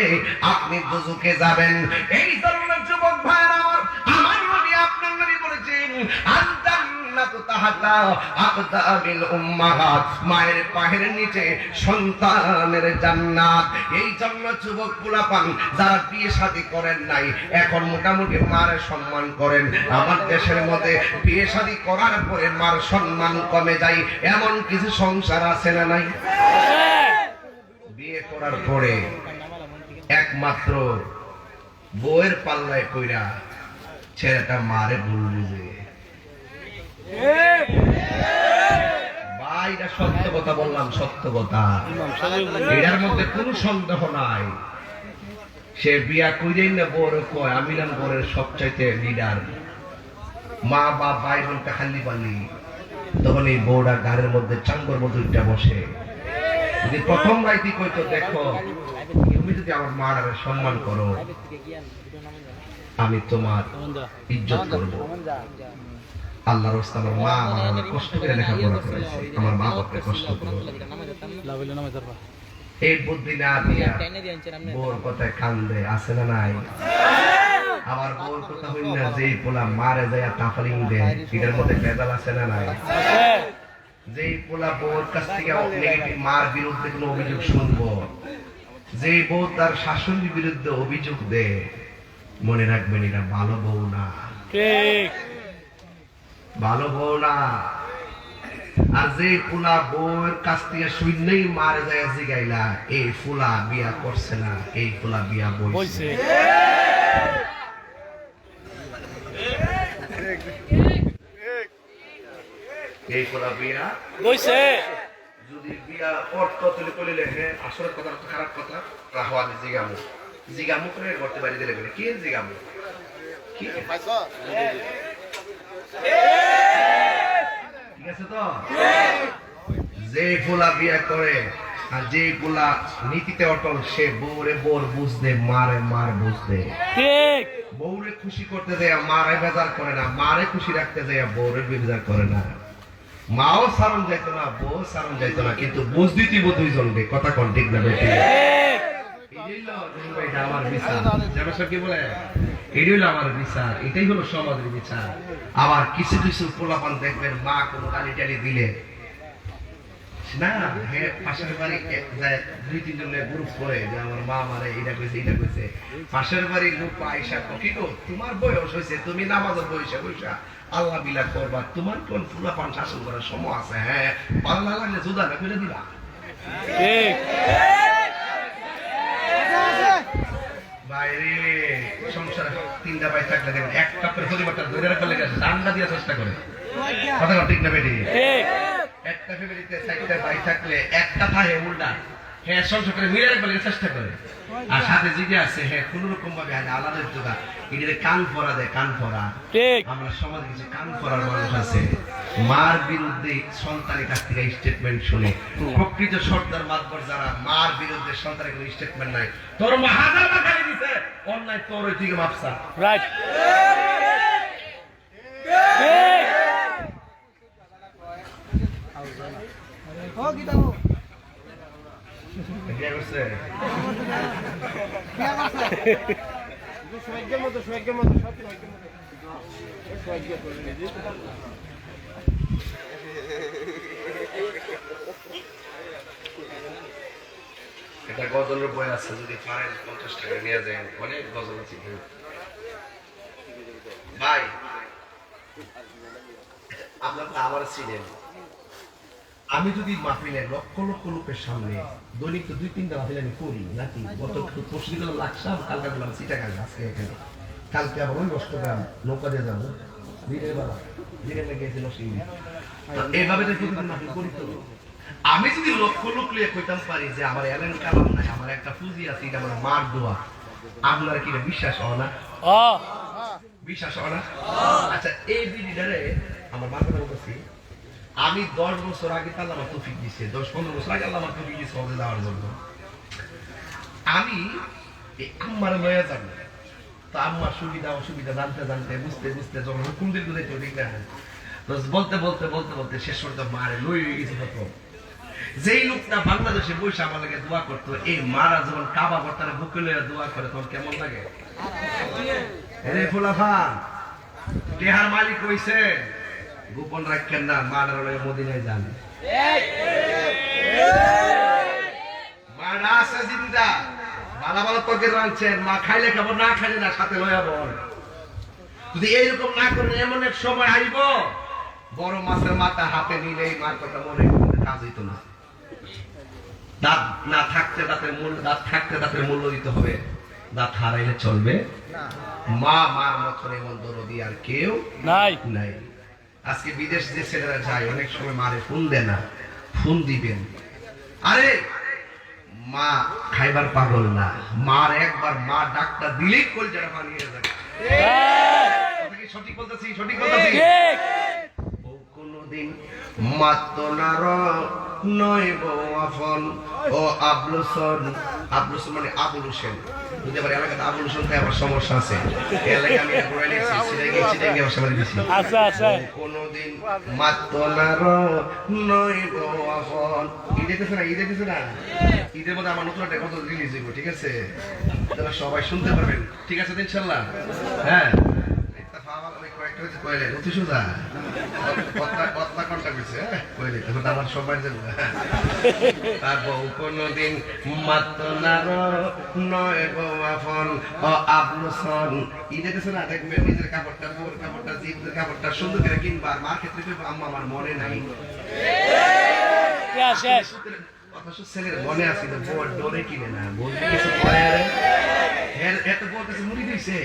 আপনি দুজকে যাবেন। এই জন্য যুবক ভাইরা আমার, আমার নবী আপনার নবী বলেছেন, আল-জান্নাতু তাহতা আকদামিল উম্মাহাত, মায়ের পায়ের নিচে সন্তানের জান্নাত। এই জন্য যুবক পোলাপান যারা বিয়ে শাদী করেন নাই, এখন মোটামুটি মার সম্মান করেন। আমার দেশের মধ্যে বিয়ে শাদী করার পরে মার সম্মান কমে যায়, এমন কিছু সংসার আছে না নাই? বিয়ে করার পরে একমাত্র বউয়ের পাল্লায় কইরা ছেলেটা মারে ভুল বুঝে, ভাই এটা সত্য কথা বললাম, সত্য কথা, এটার মধ্যে কোনো সন্দেহ নাই। সে বিয়া কইরেই না বড় কয় আমি নাম বরের সবচাইতে লিডার, মা বাপ ভাই বোনটা খালি পালি, তখন এই বউটা গাড়ির মধ্যে চাঙ্গর মধ্যে উঠে বসে। যদি প্রথম রাইতি কইতো দেখো তুমি যদি আমার মার সম্মান করো আমি তোমার ইজ্জত করব। আল্লাহর রাস্তায় আমার মা আমার কষ্ট করে লেখাপড়া করেছে, আমার মা বাপকে কষ্ট করবো, এই বুদ্ধি না দিয়া বোর কথায় কান্দে আছে না নাই? আবার বোর কথা হইল না যে পোলা মারে যায় তাফালিং দে, এটার মধ্যে ভেজাল আছে না নাই? যে পোলা বোর কাছ থেকে নেগেটিভ মার বিরুদ্ধে কোনো অভিযোগ শুনবো, যে বউ তার শাশুড়ির বিরুদ্ধে অভিযোগ দে, মনে রাখবেন এটা ভালো বউ না, ভালো বউ না। আর যে পোলা বউয়ের কাছ থেকে শূন্যই মারে যায় জিগাইলা, এই ফুলা বিয়া করছে না, এই ফুলা বিয়া বইছে। এই পোলা বিয়া বইছে। যদি বিয়া অর্থ তুলে করে লেখে আসলে কথা খারাপ কথা, রাহো আমি জিগামু জিগামু করে করতে পারি দিলে কি জিগামু কি ঠিক আছে তো? যে পোলা বিয়া করে আর যে পোলা নীতিতে অটল সে বউরে বোর বুঝতে মারে মার বুঝতে, বউরে খুশি করতে যায় মারে বেজার করে না, মারে খুশি রাখতে যায় বউরে বেজার করে না। মাও সারণ যাইতো না, বউ সারণ যাইতো না, কিন্তু বুঝ দিতি দুইজনকে, কথা কোন ঠিক না বেঠিক? আমার বিচার, কি বলে এটাই হলো আমার বিচার, এটাই হলো সমাজের বিচার। আবার কিছু কিছু পোলাপান দেখবেন মা কোনো গালি টালি দিলে না, হ্যাঁ পাশের বাড়ি দুই তিনজন গ্রুপ করে যে আমার মা মারে এটা কইছে এটা কইছে, পাশের বাড়ির লোক আইসা কি গো তোমার বয়স হয়েছে, তুমি নামাজের বয়সে বৈশা আল্লাহ বিলা করবা, তোমার কোন পোলাপান শাসন করার সময় আছে? হ্যাঁ ভালো না লাগলে জুদা না করে দিবা। বাইরে সংসারে তিনটা ভাই থাকলে দেখবেন এক কাপের পরিবারটা ধরে রাখার লেগে রান্না দিয়ে চেষ্টা করে, কথা ঠিক না বেটি? একটা ফ্যামিলিতে চারটা ভাই থাকলে একটা থাকে উল্টা, হ্যাঁ সংসার করে মিলে রাখবার চেষ্টা করে, আর সাথে জিগে আছে হ্যাঁ কোন রকম ভাবে আলাদা যোগা এটা কান ফরা দেয়, কান ফরা। আমরা সমাজে কিছু কান ফরার মানুষ আছে, মার বিরুদ্ধে সন্তানের কাছ থেকে স্টেটমেন্ট শুনে। প্রকৃত সর্দার মাতবর যারা মার বিরুদ্ধে সন্তানের কোনো স্টেটমেন্ট নাই, তোর মা হাজার বার গালি দিছে অন্যায় তোর ওই থেকে মাপসা, রাইট? এটা গজলের বই আছে, যদি পারেন 50 টাকা নিয়ে যান, অনেক গজল আছে ভাই। আপনার আমার ছিলেন, আমি যদি মাহফিলে লক্ষ লক্ষ লোকের সামনে দৈনিক তো 2-3টা মাহফিল আমি করি নাকি, গত পরশুদিন লাগসাম, কালকে দিলাম চিটাগাং, আজকে এখানে, কালকে আবার ওই বস্ত্রগ্রাম নৌকা দিয়ে যাবো দিনের বেলা, দিনের লেগেছিল এইভাবে মাহফিল করি। তো আমি যদি লক্ষ লোক লিয়ে কইতাম পারি যে আমার এলেন কালাম নাই, আমার একটা পুঁজি আছে, এটা আমার মার দোয়া, আপনার কি বিশ্বাস হয় না? বিশ্বাস হয় না? আচ্ছা এই বিডিটারে আমার মার কথা বলতেছি, আমি 10 বছর আগে আল্লাহ আমার তৌফিক দিয়েছে, 10-15 বছর আগে আল্লাহ আমার তৌফিক দিয়েছে হজে যাওয়ার জন্য। আমি আম্মার লয়া যাব, তো আম্মার সুবিধা অসুবিধা জানতে জানতে বুঝতে বুঝতে যখন হুকুম দিল বুঝাইতে ঠিক না, বলতে বলতে বলতে বলতে শেষ করতে মারে লই হয়ে গেছে। তখন যেই লোকটা বাংলাদেশে বসে আমার লাগে দোয়া করতো, এই মারা যখন কাবা বর্তারে বুকে লইয়া দোয়া করে তখন কেমন লাগে? রে ফুলাফান টেহার মালিক হইছে, গোপন রাখেন না, মারার লগে মদিনায় যান। মারা আছে জিন্দা, ভালো ভালো তরকারি রাঁধছেন, মা খাইলে খাবো না খাইলে না, সাথে লইয়া বল। যদি এইরকম না করেন এমন এক সময় আইব বড় মাছের মাথা হাতে নিলে মার কথা মনে কাজ হইতো না। দাঁত না থাকতে দাঁতের মূল্য, দাঁত থাকতে দাঁতের মূল্য দিতে হবে, দাঁত হারাইলে চলবে মা মার মতন এমন দরদি আর কেউ নাই নাই। আজকে বিদেশ যে ছেলেরা যায় অনেক সময় মারে ফোন দেয় না, ফোন দিবেন। আরে মা খাইবার পাগল না, মার একবার মা ডাক্তার দিলেই কলজাটা পানিয়ে যাবে। কথা কি সঠিক বলতেছি? সঠিক বলতেছি? বউ কোনদিন মাত্র না নয় বউ আফন ও আবলুসন। আবলুসন মানে আবুল হোসেন, বুঝতে পারি এলাকাতে আবুল হোসেন তাই আমার সমস্যা আছে। এলাকায় আমি ঘুরে নিয়েছি, সিটাই ভাষা বলে দিছি। কোনদিন মাত্র না নয় বউ আফন। ঈদ এসেছে না? ঈদ এসেছে না? ঈদের মধ্যে আমার নতুন একটা কথা রিলিজ হইব, ঠিক আছে? আপনারা সবাই শুনতে পারবেন, ঠিক আছে ইনশাল্লাহ? হ্যাঁ, কোনদিন মাত্র নয় বউফন ও আবলুসন। ঈদে দিছে না, দেখবেন নিজের কাপড়টা, মোর কাপড়টা, জিপের কাপড়টা সুন্দর করে কিনবার মার ক্ষেত্রে আম্মা আমার মনে নাই। অথচ ছেলের মনে আছে বউ ডোরে কিনে না, বলতে কিছু করে এত বউ কাছে মুড়ি দিছে।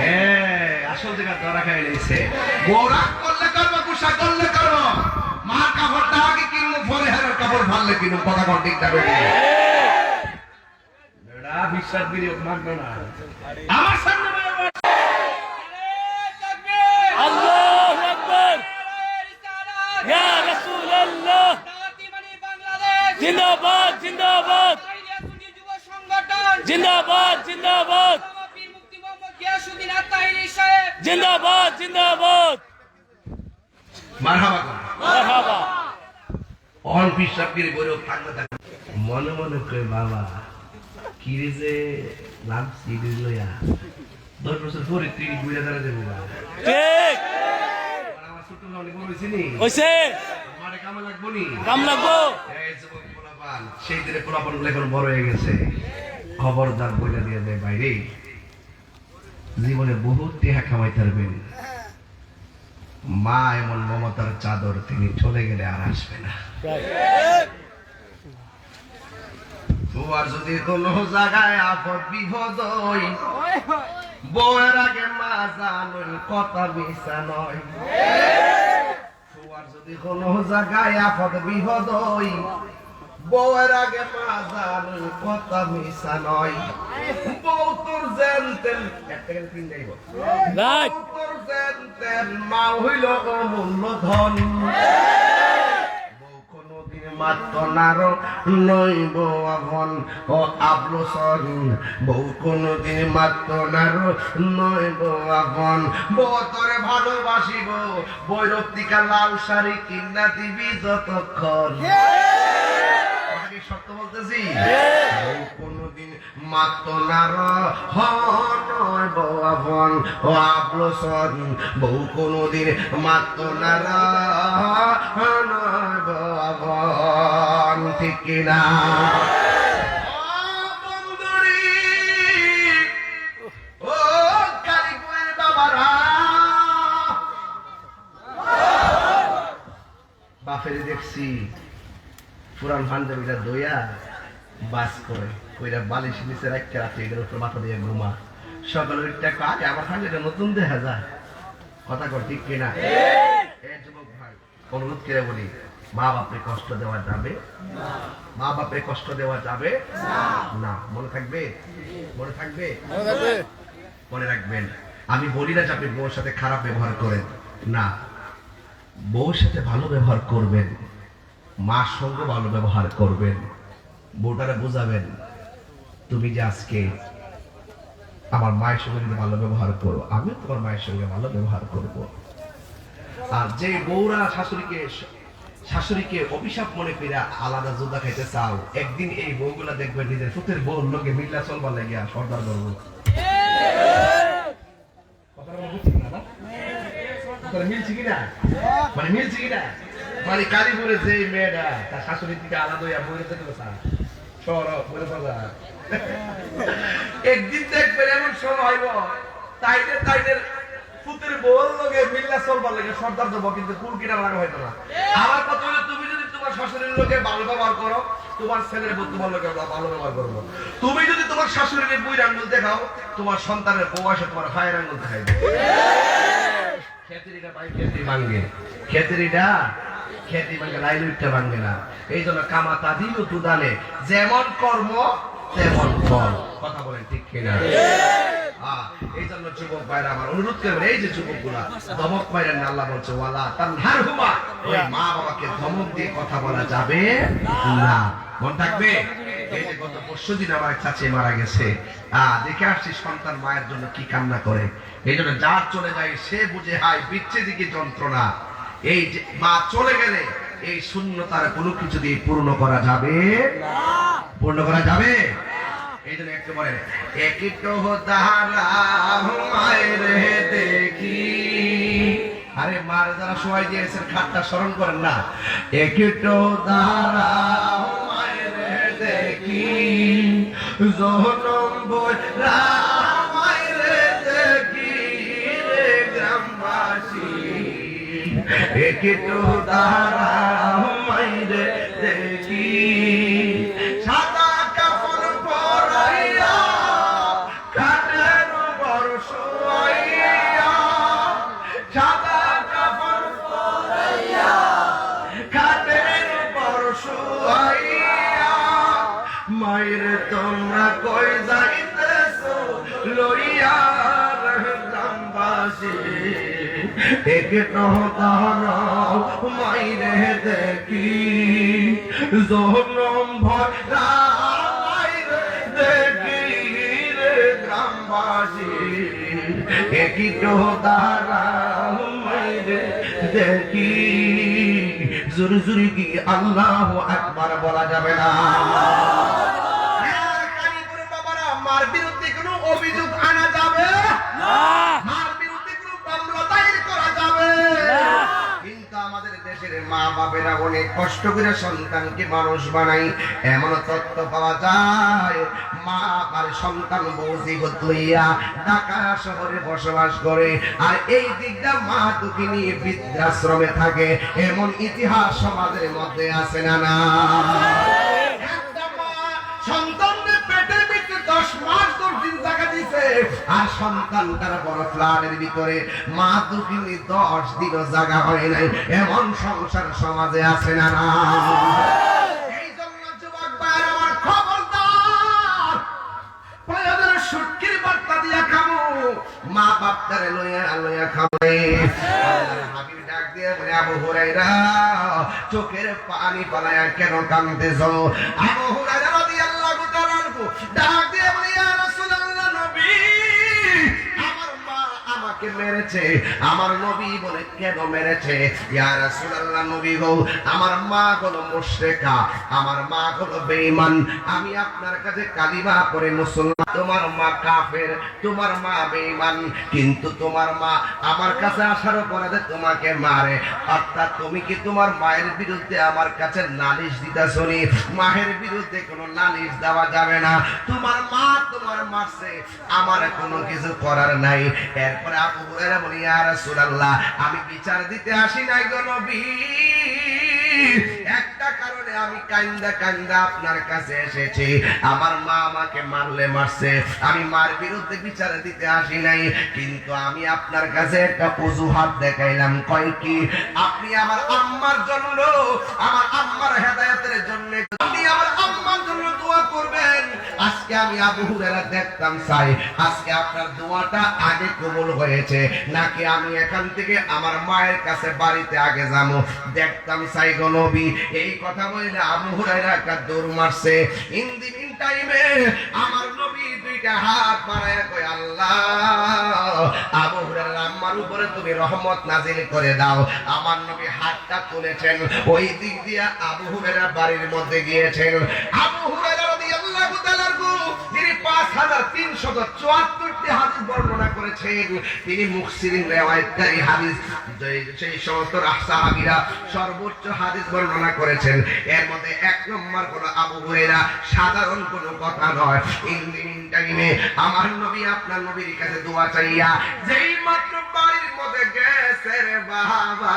হ্যাঁ, আসল জায়গা ধরা খাই নিছে। বউ রাগ করলে করবো, গুসা করলে করবো, মার কাপড়টা আগে কিনবো, পরে হের কাপড় ভাললে কিনবো। কথা কর ঠিক থাকবে, বিশ্বাস ভিডিও মানবে না আমার সামনে। আল্লাহু আকবার, ইয়া রাসূলুল্লাহ, জিন্দাবাদ জিন্দাবাদ জিন্দাবাদ জিন্দাবাদ জিন্দাবাদ জিন্দাবাদ মারহাবা মারহাবা। অন বিশ্বাস করে গৌরব থাকবে থাকবে মনে মনে কই বাবা কি রে যে লাভ সিডি লইয়া 10 বছর পরে তুই ঘুরে দাঁড়া দেবো। ঠিক আমার ছোট ভাই বড় হইছে নি, হইছে, আমারে কামে লাগবো নি, কাম লাগবো। এই যুবক পোলাপান সেই দিনে পোলাপান গুলো এখন বড় হয়ে গেছে। খবরদার বইটা দিয়ে দেয় বাইরে, জীবনে বহুত টেহা কামাই পারবেন, মা এমন মমতার চাদর, তিনি চলে গেলে আর আসবে না। তোমার যদি কোনো জায়গায় আপদ বিপদ হই, বউয়ের আগে মা জানুন কথা মিশা নয়। তোমার যদি কোনো জায়গায় আপদ বিপদ হই, বউয়ের আগে মা জানুন কথা মিশা নয়। বউ তোর জানতেন একটা গেলে তিন যাইব, রাইট, বউ তোর জানতেন মা হইল অমূল্য ধন। মাত্র নার নই বউ আফন ও আবলুসন। বউ কোনদিন মাত্র নার নই বউ আফন। বউ তোরে ভালোবাসিব, বৈরক্তিকা লাল শাড়ি কিনা দিবি যতক্ষণ। সত্য বলতেছি, বউ কোনদিন মাত্র নার নয় বউ আফন ও আবলুসন। বউ কোনদিন মাত্র নার নয় বউ আফন, ঠিক কিনা? ও কালীপুরের বাবারা, বাপের দেখছি পুরান পাঞ্জাবিটা দইয়া বাস করে কইরা বালিশ নিচে রাখতে রাখতে এটার উপর মাথা দিয়ে ঘুমা। সকালে একটা আগে আমার পাঞ্জাবিটা নতুন দেখা যায়। কথা কর ঠিক কিনা? যুবক ভাই, অনুরোধ করে বলি, মা বাপরে কষ্ট দেওয়া যাবে? মা বাপরে কষ্ট দেওয়া যাবে না। মনে থাকবে? মনে থাকবে? মনে রাখবেন, আমি বলি না যে আপনি বউর সাথে খারাপ ব্যবহার করেন না, বউর সাথে ভালো ব্যবহার করবেন, মার সঙ্গে ভালো ব্যবহার করবেন। বউটারে বুঝাবেন, তুমি যে আজকে আমার মায়ের সঙ্গে যদি ভালো ব্যবহার করো, আমিও তোমার মায়ের সঙ্গে ভালো ব্যবহার করব। আর যে বউরা শাশুড়িকে অভিশাপ মনে করে আলাদা যোদ্ধা খাইতে চাও, একদিন এই বউগুলা দেখবেন নিজের পুতের বউর লোকে মিল্লা চলবার লাগিয়া সর্দার করবো। মিলছি কিনা? মানে মিলছি কিনা? মানে কালীপুরে যে মেয়েটা তার শাশুড়ির থেকে আলাদা হইয়া বইরে দেখলো একদিন দেখবেন এমন সময় হইব তাইদের পুতের বউর লগে মিল্লা চলবার লাগে সর্দার দেবো, কিন্তু কুল কিনা লাগা হইতো না। আমার কথা হলো, তুমি যদি তোমার শাশুড়ির লোকে ভালো ব্যবহার করো, তোমার ছেলের বউ তোমার লোকে ভালো ব্যবহার করবো। তুমি যদি তোমার শাশুড়ির বই আঙ্গুল দেখাও, তোমার সন্তানের বউ আসে তোমার ভাইয়ের আঙ্গুল দেখাইবে। খেতেরিটা ভাই খেতেরি ভাঙ্গে, খেতেরিটা খেতে ভাঙে লাইল উঠতে ভাঙে না। এই জন্য কামাতা দিল তুদালে, যেমন কর্ম তেমন ফল। কথা বলেন ঠিক কিনা? এই জন্য যুবক ভাইরা আমার অনুরোধ করবেন, এই যে যুবকগুলা ধমক পাইলেন না, আল্লাহ বলছে ওয়ালা তানহারহুমা, ওই মা বাবাকে ধমক দিয়ে কথা বলা যাবে না। মন থাকবে? এই যে গত পরশুদিন আমার চাচি মারা গেছে, দেখে আসছি সন্তান মায়ের জন্য কি কান্না করে। এই জন্য যার চলে যায় সে বুঝে হাই বিচ্ছেদিকে যন্ত্রণা। এই যে মা চলে গেলে এই শূন্যতার কোনো কিছু দিয়ে পূর্ণ করা যাবে পূর্ণ করা যাবে। এই জন্য একটু বলেন, একই তো তাহারা মায়ের দেখি। আরে মার যারা সবাই দিয়েছেন খাটটা স্মরণ করেন না। একই তো তাহারা মায়ের দেখি, জনম বইরা মায়ের দেখি রে গ্রামবাসী। একই তো তাহারা মায়ের দেখি, সাদা কাপড় পরাইয়া কাঠের বড় শোয়াইয়া, সাদা কাপড় পরাইয়া কাঠের বড় শোয়াইয়া, মায়ের তোমরা কই যাইতেছো লইয়া গ্রামবাসী। একে তাহারা মাইরে দেখি, জনম ভরা মাইরে দেখি রে গ্রামবাসী। একই তো তাহারা মাইরে দেখি। জোরে জোরে কি আল্লাহু আকবার বলা যাবে না? বাবারা, মার বিরুদ্ধে কোনো অভিযোগ আনা যাবে না, মার বিরুদ্ধে কোনো মামলা দায়ের করা যাবে না। কিন্তু আমাদের দেশের মা বাবেরা অনেক কষ্ট করে সন্তানকে মানুষ বানায়। এমন তথ্য পাওয়া যায়, মা আর সন্তান বৌজিগত লইয়া ঢাকা শহরে বসবাস করে, আর এই দিকটা মা দুঃখী নিয়ে বৃদ্ধাশ্রমে থাকে। এমন ইতিহাস সমাজের মধ্যে আছে না? না, একটা মা সন্তানদের পেটের ভিতরে 10 মাস 10 দিন জায়গা দিছে, আর সন্তান তারা বড় ফ্ল্যাটের ভিতরে মা দুঃখিনী 10 দিনও জায়গা হয় নাই। এমন সংসার সমাজে আছে না? না, এই জন্য যুবক ভাই আমার খবরদার, প্রয়োজনে সুটকির বার্তা দিয়া খাবো, মা বাপ তারে লইয়া লইয়া খাবে। হাবিব ডাক দিয়ে বলে, আবু হুরায়রা চোখের পানি পালায়া কেন কাঁদতেছো? আবু হুরায়রা রাদিয়াল্লাহু তাআলা আনহু ডাক দিয়ে বলে, ইয়া রাসূলুল্লাহ, নবী আমার মা আমাকে মেরেছে। আমার নবী বলে, কেন মেরেছে? ইয়া রাসূলুল্লাহ, নবী গো, আমার মা হলো মুশরিকা, আমার মা হলো বেঈমান। আমি আপনার কাছে কালিমা পড়ে মুসলমান, তোমার মা কাফের, তোমার মা বেঈমান, কিন্তু তোমার মা আমার কাছে আসার পরে তোমাকে মারে। অর্থাৎ তুমি কি তোমার মায়ের বিরুদ্ধে আমার কাছে নালিশ দিতেছো? মায়ের বিরুদ্ধে কোনো নালিশ দেওয়া যাবে না। তোমার মা তোমার মারছে, আমার কোনো কিছু করার নাই। এরপরে আবু হুরায়রা বলে, ইয়া রাসূলুল্লাহ, আমি বিচার দিতে আসি নাই গো নবী, একটা কারণে আমি কান্দা কান্দা আপনার কাছে এসেছি। আমার মা আমাকে মারলে মারছে, আমি মার বিরুদ্ধে বিচার দিতে আসি নাই, কিন্তু আমি আপনার কাছে একটা অজুহাত দেখাইলাম। কয় কি? আপনি আমার আম্মার জন্য, আমার আম্মার হেদায়েতের জন্য আপনি আমার আম্মার জন্য দোয়া করবেন। আজকে আমি আবু হুরায়রা দেখতাম চাই, আজকে আপনার দোয়াটা আগে কবুল হয়েছে নাকি আমি এখান থেকে আমার মায়ের কাছে বাড়িতে আগে যাবো দেখতাম চাই গো নবী। এই কথা বলে আবু হুরায়রা একটা দৌড় মারছে। ইন দি মিন টাইমে আমার নবী দুইটা হাত বাড়ায় কয়, আল্লাহ, আবু হুরায়রা আম্মার উপরে তুমি রহমত নাজিল করে দাও। আমার নবী হাতটা তুলেছেন, ওই দিক দিয়ে আবু হুরায়রা বাড়ির মধ্যে গিয়েছেন। আবু হুরায়রা রাদিয়াল্লাহু তাআলা তিনি 5374টি হাদিস বর্ণনা করেছেন। তিনি মুফসিরিন রিওয়ায়াতকারী হাদিস, সেই সমস্ত সাহাবীরা সর্বোচ্চ হাদিস বর্ণনা করেছেন। এর মধ্যে 1 নম্বর হলো আবু হুরায়রা, সাধারণ কোনো কথা নয়। ইন টাইমে আমার নবী আপনার নবীর কাছে দোয়া চাইয়া যেই মাত্র বাড়ির মধ্যে গেছে রে বাবা,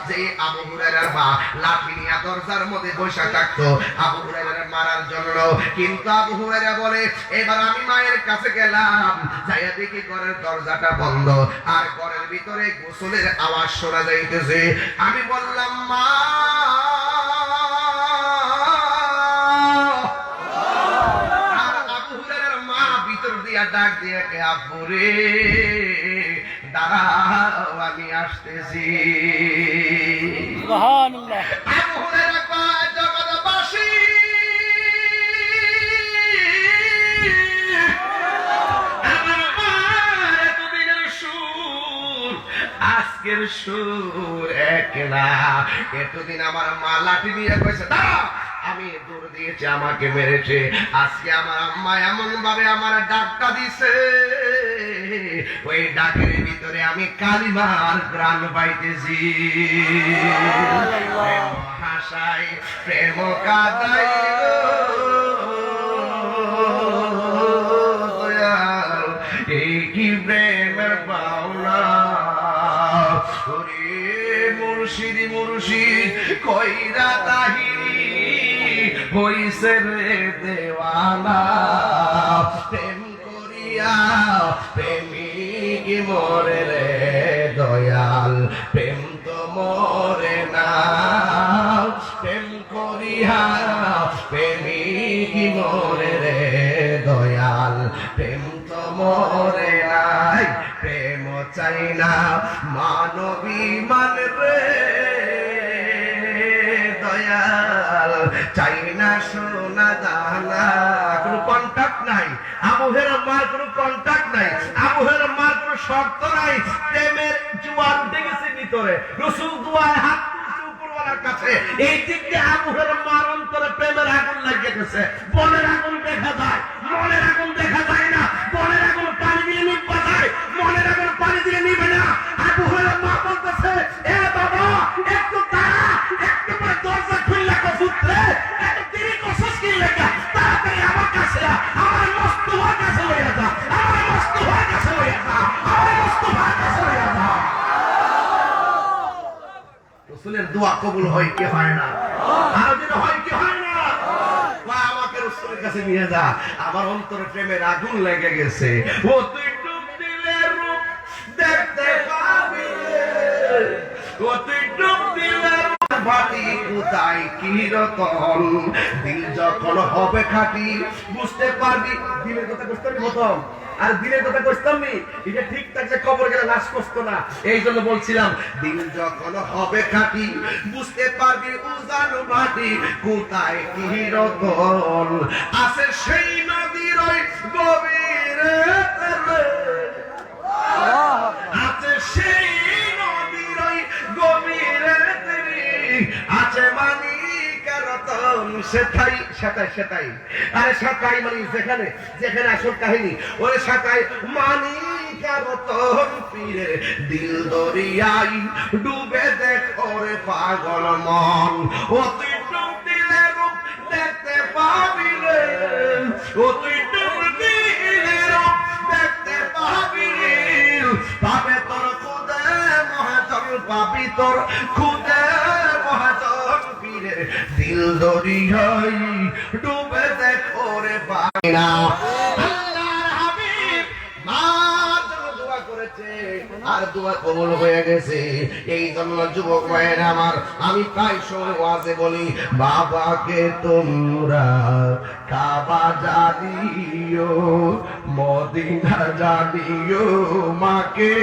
যেই আবু হুরায়রার মা লাঠি নিয়ে দরজার মধ্যে বসে থাকতো আবু হুরায়রার মারার জন্য, কিন্তু আবু হুরায়রা বলে, এবার আমি মায়ের কাছে গেলাম, যাইয়া দেখি ঘরের দরজাটা বন্ধ, আর ঘরের ভিতরে গোসলের আওয়াজ শোনা যাইতেছে। আমি বললাম মা, আর আবু হুরায়রার মা ভিতর দিয়া ডাক দিয়া কে আব্বু রে দাঁড়াও আমি আসতেছি। সুবহানাল্লাহ। আবু হুরায়রা কয় জগৎবাসী আমার মা এতদিনের সুর আজকের সুর এক না। এতদিন আমার মা লাঠি নিয়ে কইছে দাঁড়া, আমি দৌড় দিয়েছি আমাকে মেরেছে। আজকে আমার আম্মা এমন ভাবে আমার ডাকটা দিছে, ওই ডাকের ভিতরে আমি কালিমার প্রাণ পাইতেছি। প্রেম হাসাই প্রেম কাদাই দয়াল, এই কি প্রেমের পাওনা। ওরে মুর্শিদ মুর্শিদ কইরা তাহিরি হইছে রে দেওয়ানা। প্রেম করিয়া প্রেমিক মরে রে দয়াল, প্রেম তো মরে না। প্রেম করিয়া প্রেমিক মরে রে দয়াল, প্রেম তো মরে নাই। প্রেম চাই না মানবী মান রে দয়াল, চাই না সোনা দানা। কোনো কন্টাক্ট নাই, আবু হুরায়রার মার কোনো কন্টাক্ট নাই, আবু হুরায়রার মার কোনো শর্ত নাই। প্রেমের জোয়ার উঠে গেছে ভিতরে, রাসূল দুয়ায় হাত তুলছে উপরওয়ালার কাছে। এই দিক দিয়ে আবু হুরায়রার মার অন্তরে প্রেমের আগুন লাগিয়ে গেছে। বনের আগুন দেখা যায়, মনের আগুন দেখা যায় না। বনের আগুন পানি দিলে নিভা যায়, মনের আগুন পানি দিলে নিবে না। আবু হুরায়রার মা বলতেছে এ বাবা একটু দাঁড়া, একটু পরে দরজা খুললা কফুত্রে, এত দেরি করছিস কি লেখা? তাড়াতাড়ি আমার কাছে আ, আমার মুস্তাফার কাছে লইয়া যা, আমার মুস্তাফার কাছে লইয়া যা, আমার মুস্তাফার কাছে লইয়া যা। রাসূলের দোয়া কবুল হয় কি হয় না? আর যেন হয় কি হয় না? মা আমাকে রাসূলের কাছে নিয়ে যা, আমার অন্তরে প্রেমের আগুন লেগে গেছে। ও তুই ডুব দিলে রূপ দেখতে পাবি রে, ও তুই ডুব দিলে ভাটি কোথায় কি রতন, দিল যখন হবে খাঁটি বুঝতে পারবি। দিলের কথা বুঝতে পারবি প্রথম, আর দিলের কথা বুঝতাম নি, এটা ঠিক থাকলে কবর গেলে নাশ করতো না। এই জন্য বলছিলাম দিল যখন হবে খাঁটি বুঝতে পারবি উজান মাটি কোথায় কি রতন আছে সেই নদীর ওই গভীরে, আছে সেই নদীর ওই গভীরে আছে মানিকের রতন। সেটাই সেটাই সেটাই, আরে সেটাই মানে যেখানে যেখানে আসল কাহিনী, ওরে সেটাই মানিকের রতন পীরে দিল দরিয়াই ডুবে দেখ ওরে পাগল মন। ও তুই ডুব দিলে রূপ দেখতে পাবি রে, ও তুই ডুব দিলে রূপ দেখতে পাবি রে, পাবে তোর খুদে মহাজন, পাবি তোর খুদে মহাজন পীরে দিল দরিয়াই ডুবে দেখ ওরে পাবি না। আল্লাহর হাবিব মার জন্য দোয়া করেছে, আর দোয়া কবুল হয়ে গেছে। এই জন্য যুবক ভাইয়েরা আমার, আমি প্রায় সময় ওয়াজে বলি বাবাকে তোমরা কাবা জানিও, মদিনা জানিও, মাকে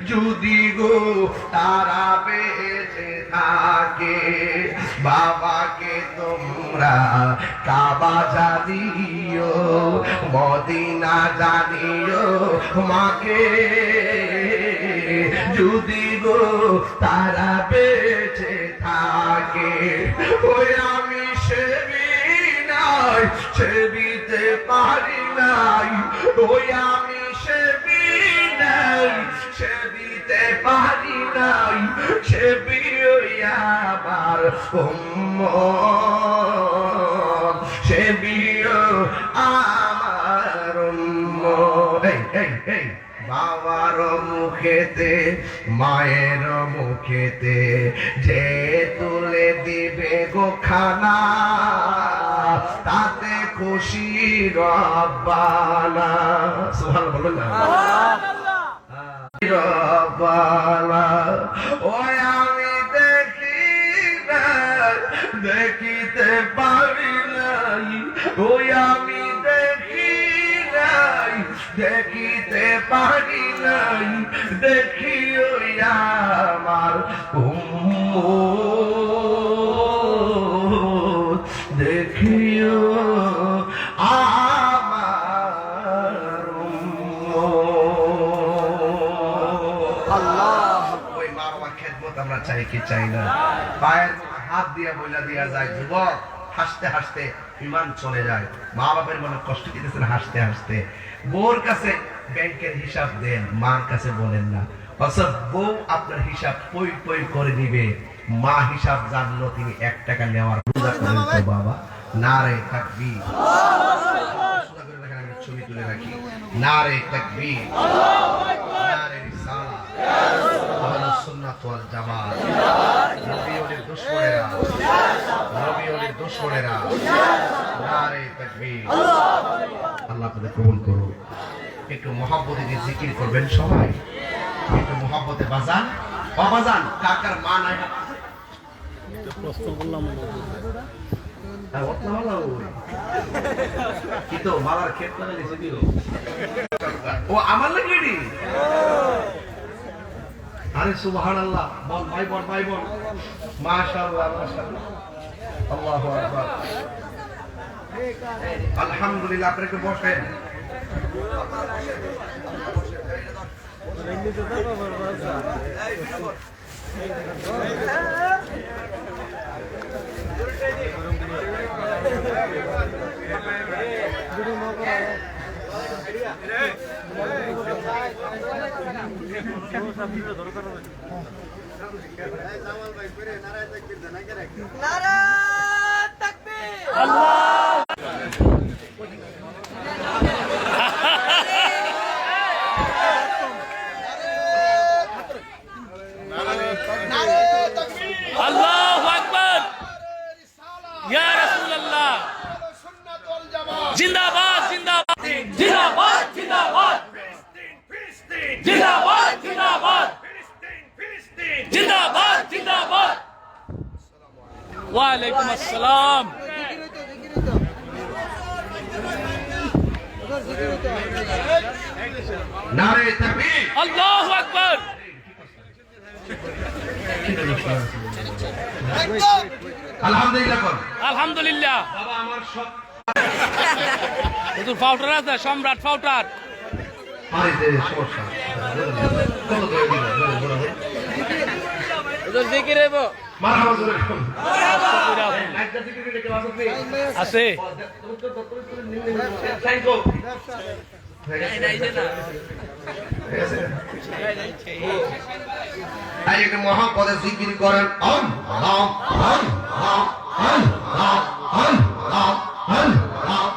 যদি গো তারা বেঁচে থাকে। বাবাকে তোমরা কাবা জানিও, মদিনা জানিও, মাকে যদি গো তারা বেঁচে থাকে। ওই আমি সেবি নাই, সেবিতে পারি নাই, ওই আমি সেবি নাই, সেবিতে পারি নাই, সেবি আমার উম্মত, সেবি আমার উম্মত। এই বাবার মুখেতে মায়ের মুখেতে যে তুলে দিবে গো খানা, তাতে খুশি রব্বানা সুবহানাল্লাহ বলবেন না রব্বানা ওই আমি দেখি না দেখিতে পারি নাই ওই আমি দেখি নাই দেখিতে পারি নাই দেখি ওই আমার দেখিও আমার আল্লাহ ওই মা বাবার খেদমত আমরা চাই কি চাই না পায়ের হাত দিয়া বইলা দিয়া যায় যুবক হাসতে হাসতে ইমান চলে যায় মা বাবার মনে কষ্ট দিতেছেন হাসতে হাসতে বউর কাছে ব্যাংকের হিসাব দেন মার কাছে বলেন না অথচ বউ আপনার হিসাব পই পই করে দিবে মা হিসাব জানলো তিনি 1 টাকা নেওয়ার রোজা করেন তো বাবা নারে তাকবীর ছবি তুলে রাখি নারে তাকবীর নারে রিসালাত আহলুস সুন্নাত ওয়াল জামাত নবী ওলির দুশমনেরা নারে তাকবীর আল্লাহ আপনাদের কবুল করুন একটু মহব্বতে দিয়ে জিকির করবেন সবাই একটু মহব্বতে বাজান বাজান কাকার মা নাই প্রশ্ন করলাম কিন্তু মালার ক্ষেত করে দিয়েছে দিল ও আমার লাগলি আরে সুবহানাল্লাহ বল ভাই বল মাশাআল্লাহ মাশাআল্লাহ আল্লাহু আকবার আলহামদুলিল্লাহ আপনি একটু বসেন আল্লাহু আকবার ইয়া রাসূলুল্লাহ জিন্দাবাদ জিন্দাবাদ জিন্দাবাদ জিন্দাবাদ জিন্দাবাদ জিন্দাবাদ জিন্দাবাদ জিন্দাবাদ ওয়া আলাইকুম আসসালাম নারে তাকবীর আল্লাহু আকবার আলহামদুলিল্লাহ কোন আলহামদুলিল্লাহ বাবা আমার সব তোর ফাউটার আছে সম্রাট ফাউটার পানিতে সমস্যা কত করে দিল তোর জিকির হইব মারহাবা জোরে মারহাবা আছে সাইকো আই একটা মহাপদে জিকির করেন ওম রাম রাম রাম রাম রাম রাম রাম রাম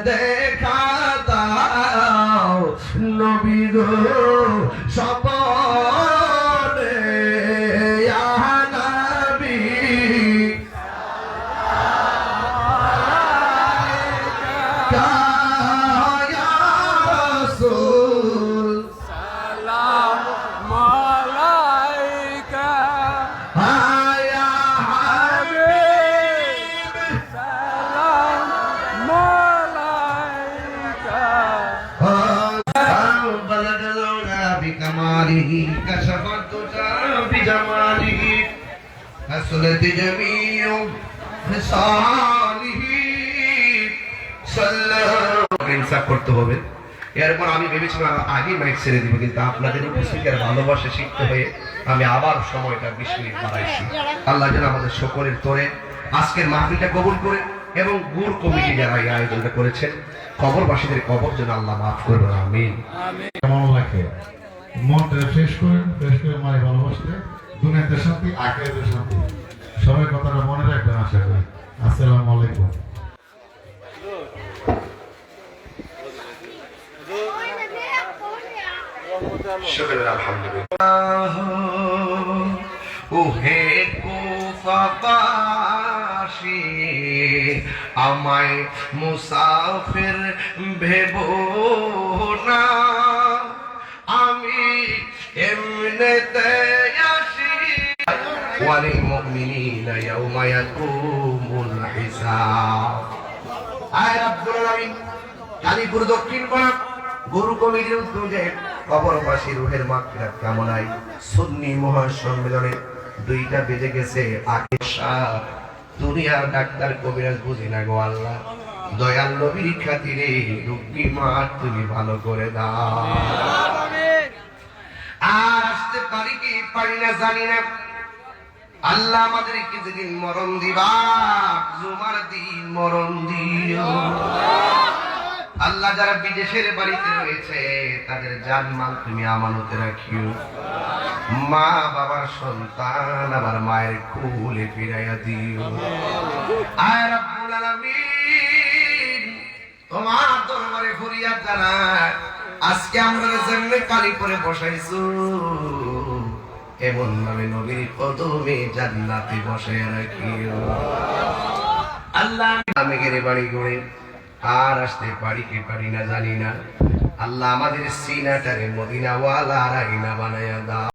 দেখা দাও নবী গো সপনে ইয়া নবী ইয়া রাসূল সালাম আলাইকা ইয়া হাবিব সালাম আলাইকা بلغنا بكماله كشف الدجى بجماله حسنت جميع خصاله صلى ইনসাফ করতে হবে। এরপর আমি ভেবেছিলাম আগে মাইক ছেড়ে দিব, কিন্তু আপনাদের উপস্থিতির ভালোবাসা শিখতে হয়ে আমি আবার সময়টা 20 মিনিট বাড়াইছি। আল্লাহ যেন আমাদের সকলের তরে আজকের মাহফিলটা কবুল করে এবং গুর কমিটি যারা এই আয়োজনটা করেছেন কবরবাসীদের কবর যেন আল্লাহ মাফ করবেন, আমিন। কেমন লাগে মনটা ফ্রেশ করে মায়ের ভালোবাসলে দুনিয়াতে শান্তি আখিরাতে শান্তি। সবাই কথাটা মনে রাখবেন আশা করি। আসসালামু আলাইকুম। শুকর আলহামদুলিল্লাহ। ওহে কুফাবাসী আমায় মুসাফির ভেবো না, আমি এমনিতে আসি ওয়ালিল মুমিনিনা ইয়াওমা ইয়াকুমুল হিসাব। আয় রাব্বুল আলামিন কালীপুর দক্ষিণ পাড়া গুরু কমিটির উদ্যোগে কবরবাসী রুহের মাগফিরাত কামনায় সুন্নি মহাসম্মেলনে 2টা বেজে গেছে। আকিশা দুনিয়ার ডাক্তার কবিরাজ বুঝি না গো আল্লাহ, দয়াল নবীর খাতিরে রোগী মা তুমি ভালো করে দাও। আর আসতে পারি কি পারি না জানি না, আল্লাহ আমাদেরকে যেদিন মরণ দিবা জুমার দিন মরণ দিও। আল্লাহ যারা বিদেশের বাড়িতে রয়েছে তাদের জানমাল তুমি আমানতে রাখিও। মা বাবার সন্তান আবার মায়ের কোলে ফিরাইয়া দিও। আয় রাব্বুল আলামিন, তোমার দরবারে ফরিয়াদ জানাই, আজকে আমরা যেমনে কালি করে বসাইছো এমন ভাবে নবীর কদমে জান্নাতে বসায় রাখিও। আল্লাহ আমি গেরে বাড়ি গড়ে আর আসতে পারি কি পারি না জানি না, আল্লাহ আমাদের সিনাটারে মদিনা ওয়ালা আইনা বানায়া দাও।